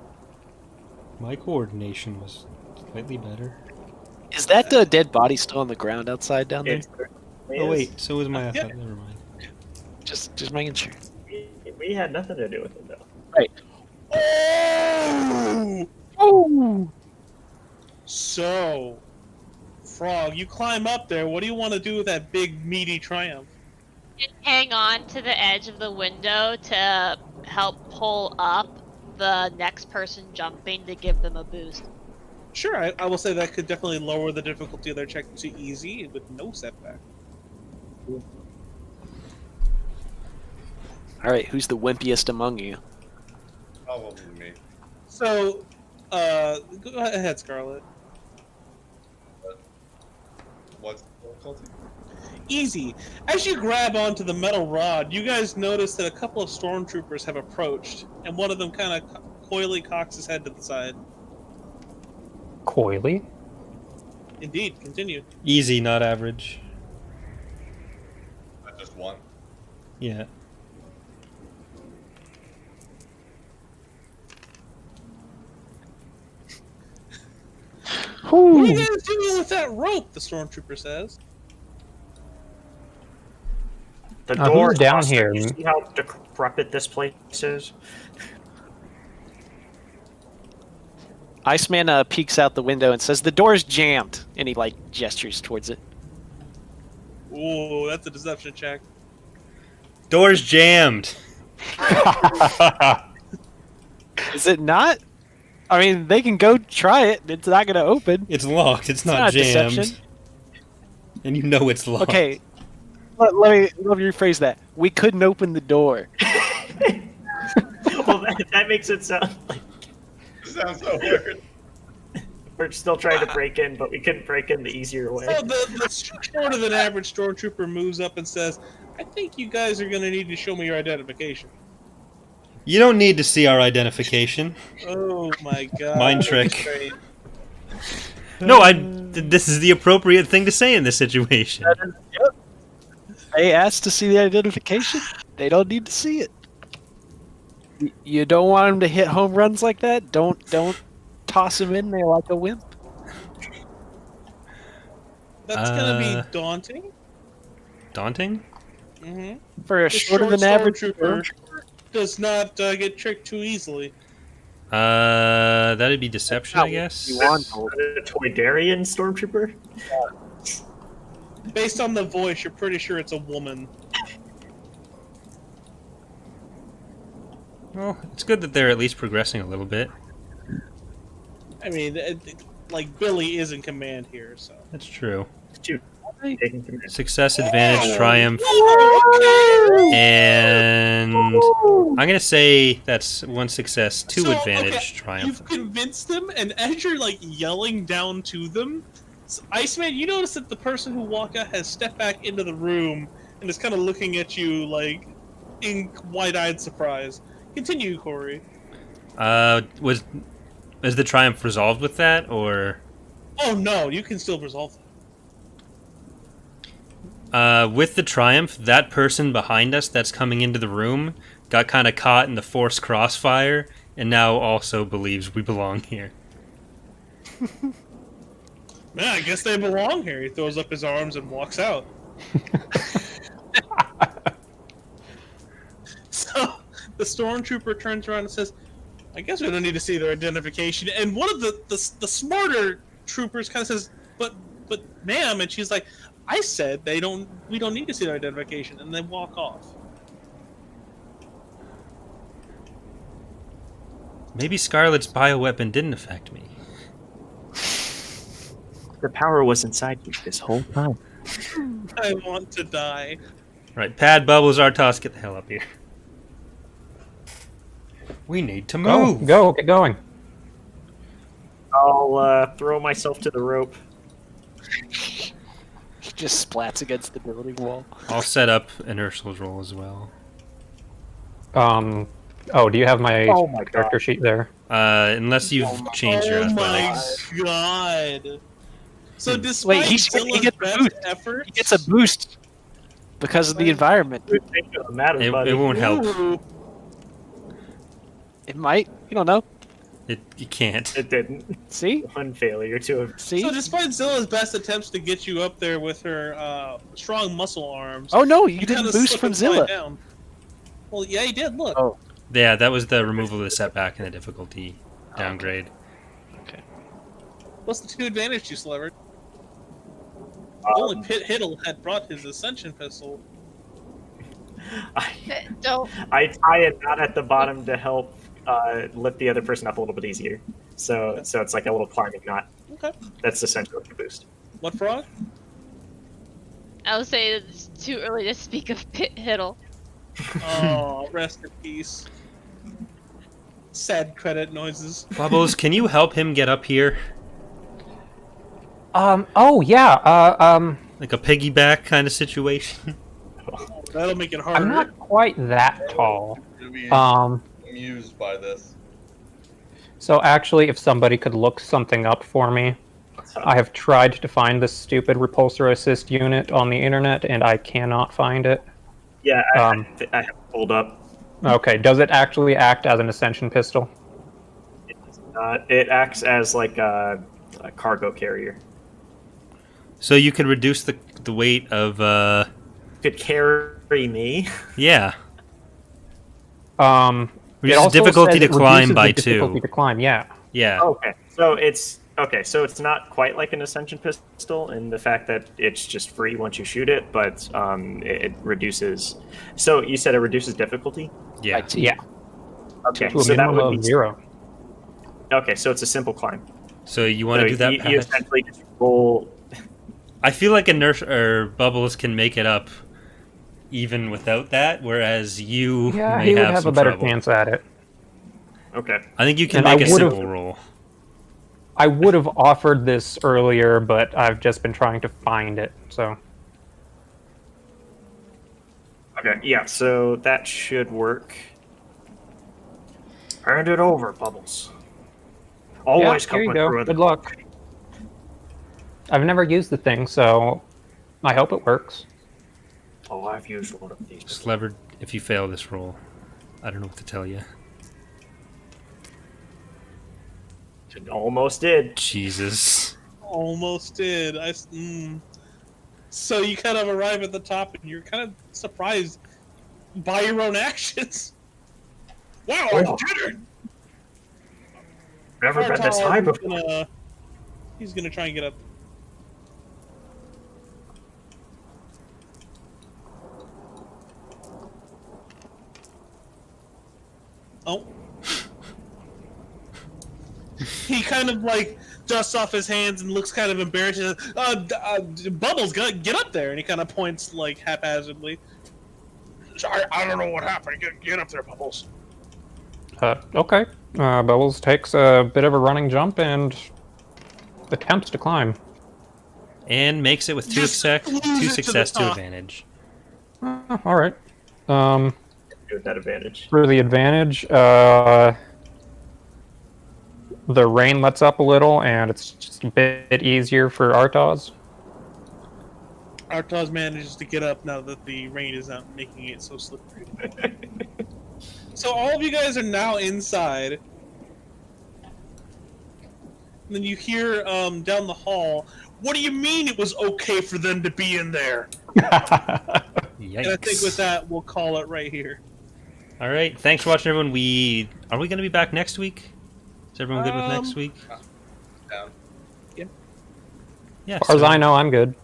My coordination was slightly better. Is that dead body still on the ground outside down there? Oh wait, so was my Yeah. athletics. Never mind. Just making sure. We had nothing to do with it, though. Oh! Oh! So, Frog, you climb up there. What do you want to do with that big meaty triumph? Hang on to the edge of the window to help pull up the next person jumping to give them a boost. Sure, I will say that could definitely lower the difficulty of their check to easy with no setback. Alright, who's the wimpiest among you? Probably me. So, go ahead, Scarlett. What's the difficulty? Easy. As you grab onto the metal rod, you guys notice that a couple of stormtroopers have approached, and one of them kind of coyly cocks his head to the side. Coily? Indeed, continue. Easy, not average. Not just one. Yeah. What are you guys doing with that rope? The stormtrooper says. The Who's door down down here? You see how decrepit this place is? Iceman peeks out the window and says, "The door's jammed," and he gestures towards it. Ooh, that's a deception check. Door's jammed. Is it not? I mean, they can go try it. It's not going to open. It's locked. It's not not jammed. deception. And you know it's locked. Okay, let me rephrase that. We couldn't open the door. Well, that makes it sound like Sounds so weird. we're still trying to break in, but we couldn't break in the easier way. So the shorter than average stormtrooper moves up and says, "I think you guys are going to need to show me your identification." You don't need to see our identification. Oh my god. Mind trick. That's great. No, this is the appropriate thing to say in this situation. Yep. They asked to see the identification. They don't need to see it. You don't want them to hit home runs like that? Don't toss him in there like a wimp. That's going to be daunting. Daunting? Mm-hmm. For a The shorter short than average stormtrooper does not get tricked too easily. That'd be deception, I guess. You want The Toydarian stormtrooper? Based on the voice, you're pretty sure it's a woman. Well, it's good that they're at least progressing a little bit. I mean, like Billy is in command here. So That's true. Dude, taking command. Success, advantage, triumph, and I'm gonna say that's 1 success, 2 So, advantage, okay, triumph. You've convinced them, and as you're like yelling down to them, Iceman, you notice that the person who walked out has stepped back into the room and is kind of looking at you like in wide-eyed surprise. Continue, Corey. Is the triumph resolved with that, or? Oh no, you can still resolve that. With the triumph, that person behind us that's coming into the room got kind of caught in the Force crossfire, and now also believes we belong here. Man, I guess they belong here. He throws up his arms and walks out. So the Stormtrooper turns around and says, I guess we don't need to see their identification. And one of the smarter troopers kind of says, but ma'am, and she's like, I said we don't need to see their identification, and they walk off. Maybe Scarlett's bioweapon didn't affect me. The power was inside you this whole time. I want to die. Right, Pad, Bubbles, Artos, get the hell up here. We need to move. Go, get going. I'll throw myself to the rope. He just splats against the building wall. I'll set up Inertial's roll as well. Oh, do you have my character sheet there? Unless you've changed your athletics. Oh my god. So despite he Zilla's gets a best boost. efforts, He gets a boost because of the environment. It won't help. Ooh. It might. You don't know. You can't. It didn't. See? One failure to have. See? So despite Zilla's best attempts to get you up there with her strong muscle arms, Oh no, you kinda didn't boost slip from and slide Zilla. down. Well, yeah, he did. Look. Oh. Yeah, that was the removal of the setback and the difficulty downgrade. Okay. What's the 2 advantage you slivered? Only Pit Hiddle had brought his Ascension pistol. Don't. I tie a knot at the bottom to help lift the other person up a little bit easier. So it's like a little climbing knot. Okay. That's essentially the boost. What frog? I would say it's too early to speak of Pit Hiddle. Oh, rest in peace. Sad credit noises. Bubbles, can you help him get up here? Oh yeah. Like a piggyback kind of situation? That'll make it harder. I'm not quite that tall. To be amused by this. So actually, if somebody could look something up for me, I have tried to find this stupid repulsor assist unit on the internet, and I cannot find it. Yeah, I have it pulled up. Okay, does it actually act as an ascension pistol? It acts as like a cargo carrier. So you could reduce the weight of... Could carry me. Yeah. It Reduces also difficulty says to it climb reduces by the difficulty 2. to climb, yeah. Yeah. Okay, so it's not quite like an ascension pistol in the fact that it's just free once you shoot it, but it reduces. So you said it reduces difficulty? Yeah. Yeah. Okay, To a so that minimum would of be 0. Okay, so it's a simple climb. So you want to do that, You Pat? essentially just roll. I feel like Bubbles can make it up even without that, whereas you Yeah, may he would have have some a better trouble. chance at it. Okay. I think you can And make I a would've- simple roll. I would have offered this earlier, but I've just been trying to find it, so... Okay, yeah, so that should work. Hand it over, Bubbles. Always yeah, here you come go. with Good luck. I've never used the thing, so I hope it works. Oh, I've used one of these. Slevered, if you fail this roll, I don't know what to tell you. It almost did. Jesus. Almost did. So you kind of arrive at the top, and you're kind of surprised by your own actions. Wow, I did it! Never been this high before. He's gonna try and get up. Oh. He kind of like dusts off his hands and looks kind of embarrassed. Bubbles, get up there! And he kind of points like haphazardly. Sorry, I don't know what happened. Get up there, Bubbles. Okay. Bubbles takes a bit of a running jump and attempts to climb. And makes it with two success to advantage. All right. With that advantage. For the advantage, the rain lets up a little, and it's just a bit easier for Artaz. Artaz manages to get up now that the rain is not making it so slippery. So all of you guys are now inside. And then you hear down the hall, "What do you mean it was okay for them to be in there?" Yikes. And I think with that, we'll call it right here. All right. Thanks for watching, everyone. Are we going to be back next week? Is everyone good with next week? Yeah. Yeah. As far as I know, I'm good.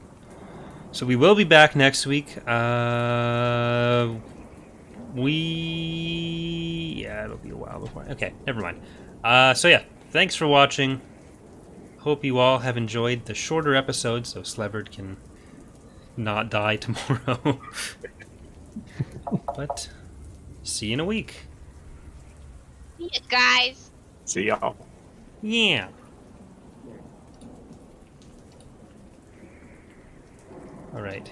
So we will be back next week. Yeah, it'll be a while before. Okay, never mind. So yeah, thanks for watching. Hope you all have enjoyed the shorter episode, so Sleverd can not die tomorrow. But see you in a week. See you guys. See y'all. Yeah. All right.